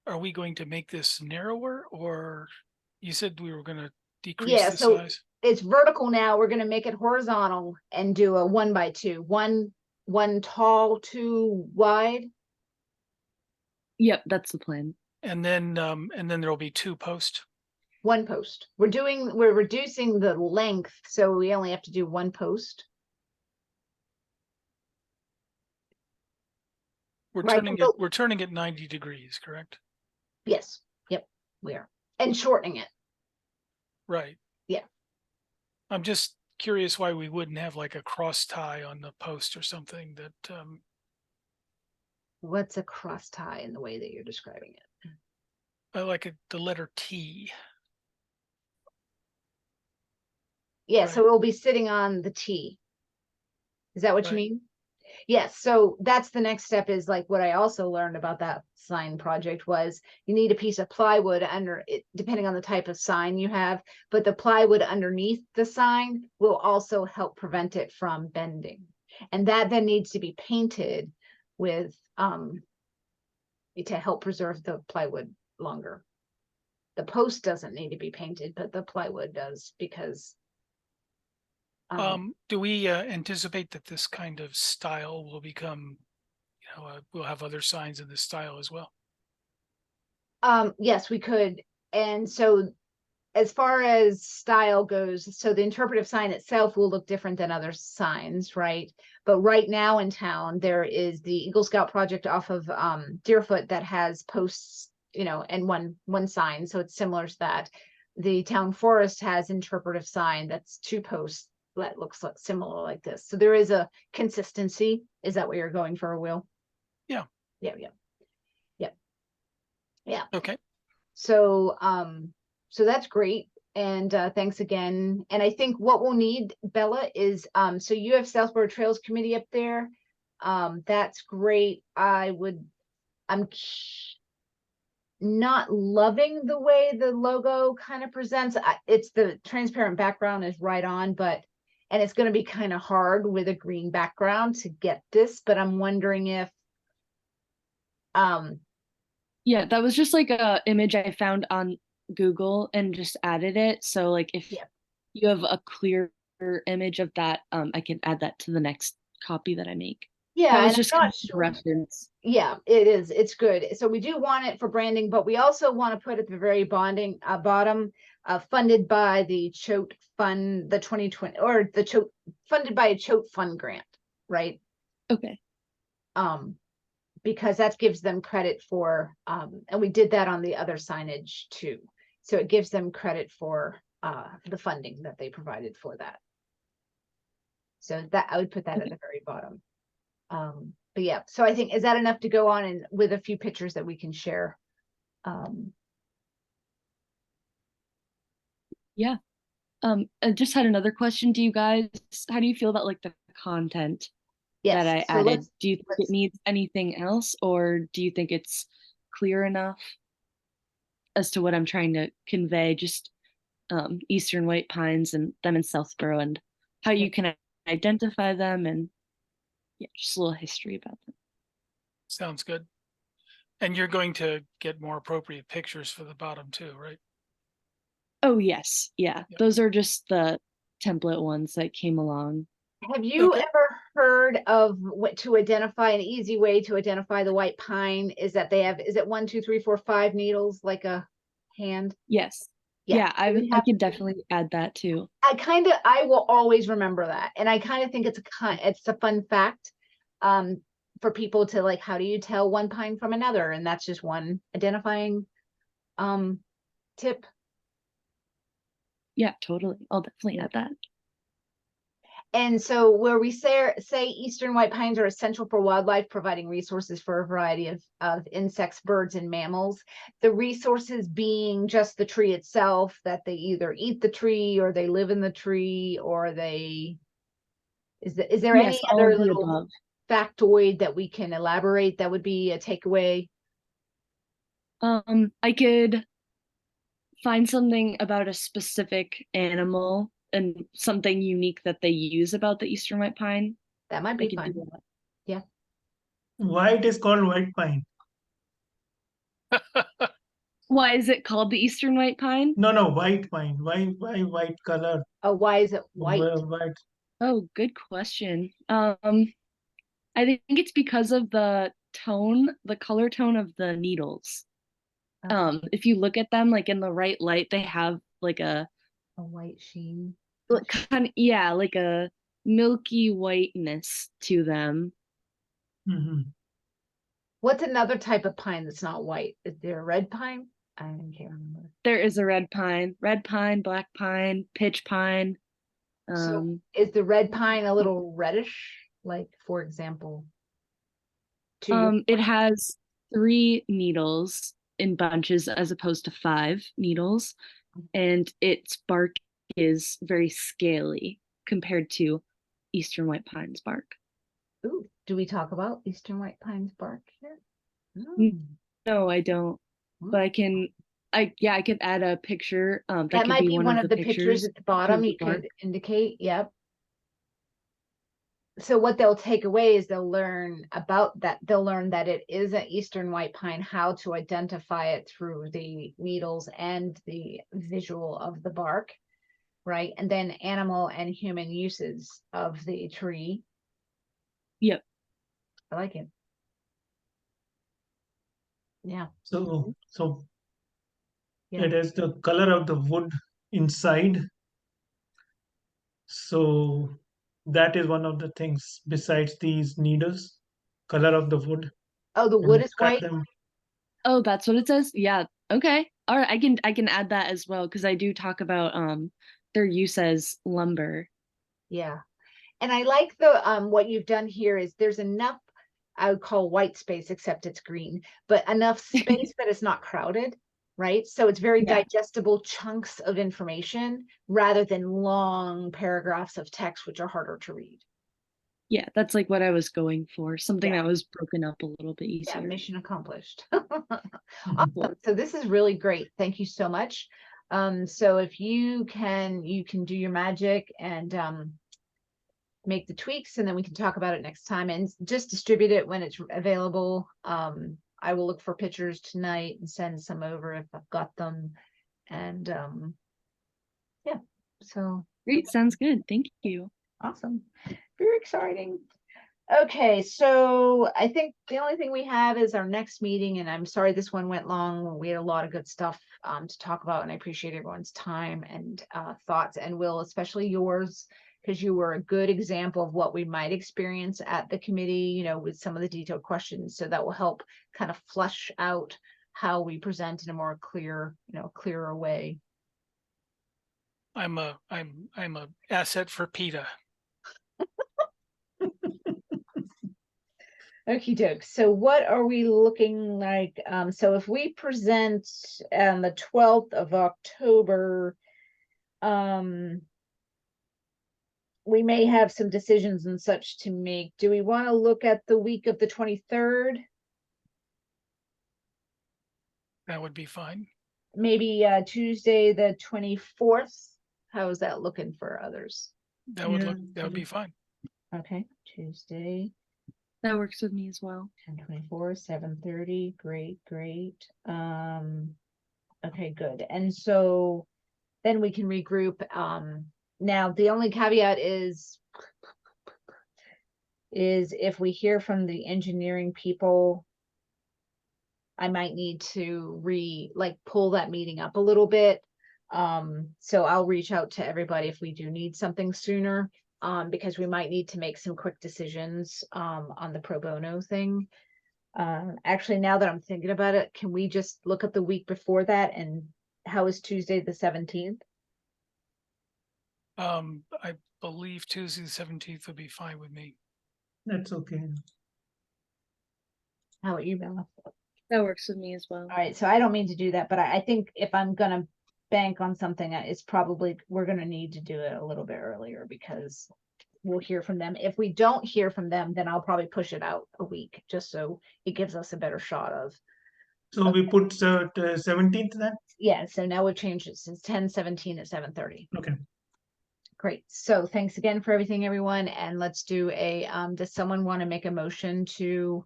going to make this narrower, or you said we were going to decrease the So size? it's vertical now. We're going to make it horizontal and do a 1x2. One tall, 2 wide. Yep, that's the plan. And then there'll be 2 posts. 1 post. We're reducing the length, so we only have to do 1 post. We're turning it 90 degrees, correct? Yes. Yep. We are. And shortening it. Right. Yeah. I'm just curious why we wouldn't have like a cross tie on the post or something that What's a cross tie in the way that you're describing it? I like the letter T. Yeah, Right. so it will be sitting on the T. Is that what you Right. mean? Yes, so that's the next step, is like what I also learned about that sign project was you need a piece of plywood under it, depending on the type of sign you have, but the plywood underneath the sign will also help prevent it from bending. And that then needs to be painted with to help preserve the plywood longer. The post doesn't need to be painted, but the plywood does, because Do we anticipate that this kind of style will become, we'll have other signs in this style as well? yes, we could. And so as far as style goes, so the interpretive sign itself will look different than other signs, right? But right now in town, there is the Eagle Scout project off of Deerfoot that has posts, and one sign. So it's similar to that. The town forest has interpretive sign that's 2 posts that looks like similar like this. So there is a consistency. Is that what you're going for, Will? Yeah. Yeah. Okay. So so that's great. And thanks again. And I think what we'll need, Bella, is so you have Southborough Trails Committee up there. That's great. I'm not loving the way the logo kind of presents. It's the transparent background is right on, and it's going to be kind of hard with a green background to get this, but I'm wondering if Yeah, that was just like a image I found on Google and just added it. So like if you have a clear image of that, I can add that to the next copy that I make. Yeah, that was and just I'm kind not of a sure. reference. Yeah, it is. It's good. So we do want it for branding, but we also want to put at the very bottom, funded by the Choate Fund, the 2020, or the Choate, funded by a Choate Fund grant, right? Okay. Because that gives them credit for, and we did that on the other signage too. So it gives them credit for the funding that they provided for that. So that I would put that at the very bottom. But yeah, so I think, is that enough to go on and with a few pictures that we can share? Yeah. I just had another question. How do you feel about like the content that Yes, I so added? Do you think it let's needs anything else, or do you think it's clear enough as to what I'm trying to convey? Just eastern white pines and them in Southborough and how you can identify them, and yeah, just a little history about them. Sounds good. And you're going to get more appropriate pictures for the bottom too, right? Oh yes, yeah. Yep. Those are just the template ones that came along. Have you Okay. ever heard of what to identify an easy way to identify the white pine is that they have, is it 1, 2, 3, 4, 5 needles like a hand? Yes. Yeah, Yeah, so we I have, could definitely add that too. I will always remember that. And I kind of think it's a fun fact for people to like, how do you tell one pine from another? And that's just one identifying tip. Yeah, totally. I'll definitely add that. And so where we say eastern white pines are essential for wildlife, providing resources for a variety of insects, birds, and mammals. The resources being just the tree itself, that they either eat the tree or they live in the tree, or they, is there Yes, any all other of the little above. factoid that we can elaborate that would be a takeaway? I could find something about a specific animal and something unique that they use about the eastern white pine. That might I be could do fun. that. Yeah. Why it is called white pine? Why is it called the eastern white pine? No, white pine. Why white color? Oh, why is it white? White. Oh, good question. I think it's because of the color tone of the needles. Okay. If you look at them like in the right light, they have like A white sheen. like a milky whiteness to them. Mhm. What's another type of pine that's not white? Is there a red pine? I can't remember. There is a red pine, black pine, pitch pine. So Um, is the red pine a little reddish? Like, for example, to your it has 3 needles in bunches as opposed to 5 needles, and its bark is very scaly compared to eastern white pine's bark. ooh, do we talk about eastern white pine's bark here? No, I don't. But I could add a picture. That That could might be be one one of of the the pictures pictures at the to bottom. the You bark. could indicate, yep. So what they'll take away is they'll learn about that. They'll learn that it is an eastern white pine, how to identify it through the needles and the visual of the bark, right? And then animal and human uses of the tree. Yep. I like it. Yeah. So Yeah. it is the color of the wood inside. So that is one of the things besides these needles, color of the wood. Oh, the When wood we is cut white? them, Oh, that's what it says? Yeah. Okay. All right. I can add that as well because I do talk about their use as lumber. Yeah. And I like the what you've done here is there's enough, I would call white space, except it's green, but enough space that it's not crowded, right? So it's very Yeah. digestible chunks of information rather than long paragraphs of text, which are harder to read. Yeah, that's like what I was going for. Something Yeah. that was broken up a little bit Yeah, easier. mission accomplished. Mhm. Awesome. So this is really great. Thank you so much. So if you can do your magic and make the tweaks, and then we can talk about it next time and just distribute it when it's available. I will look for pictures tonight and send some over if I've got them. And yeah, so Great. Sounds good. Thank you. awesome. Very exciting. Okay, so I think the only thing we have is our next meeting, and I'm sorry this one went long. We had a lot of good stuff to talk about, and I appreciate everyone's time and thoughts, and Will, especially yours, because you were a good example of what we might experience at the committee, you know, with some of the detailed questions. So that will help kind of flush out how we present in a more clear, clearer way. I'm a asset for PETA. Okie doke. So what are we looking like? So if we present on the 12th of October, we may have some decisions and such to make. Do we want to look at the week of the 23rd? That would be fine. Maybe Tuesday, the 24th? How is that looking for others? That would look, Yeah, that would be fine. Okay, Tuesday, That works with me as well. 10:24, 7:30. Great, great. Okay, good. And so then we can regroup. Now the only caveat is if we hear from the engineering people, I might need to pull that meeting up a little bit. So I'll reach out to everybody if we do need something sooner, because we might need to make some quick decisions, on the pro bono thing. Actually, now that I'm thinking about it, can we just look at the week before that, and how is Tuesday the 17th? I believe Tuesday the 17th would be fine with me. that's okay. How about you, Bella? That works with me as well. All right, so I don't mean to do that, but I think if I'm gonna bank on something, it's probably, we're gonna need to do it a little bit earlier because we'll hear from them. If we don't hear from them, then I'll probably push it out a week, just so it gives us a better shot of, So we put 17th then? yeah, so now we've changed it since 10:17 at 7:30. Okay. Great, so thanks again for everything, everyone, and let's do a, does someone want to make a motion to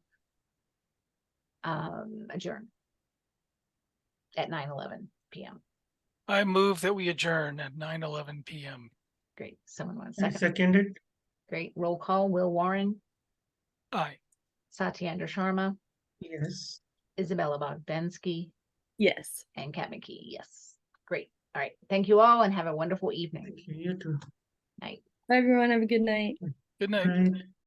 adjourn at 9:11 p.m.? I move that we adjourn at 9:11 p.m. Great, someone wants I second? second it. Great, roll call, Will Warren, Aye. Satyendra Sharma, Yes. Isabella Bogdansky, Yes. and Kat McKee, yes. Great, all right, thank you all and have a wonderful evening. Thank you. You too. Night. Bye, everyone. Have a good night. Good night. Right.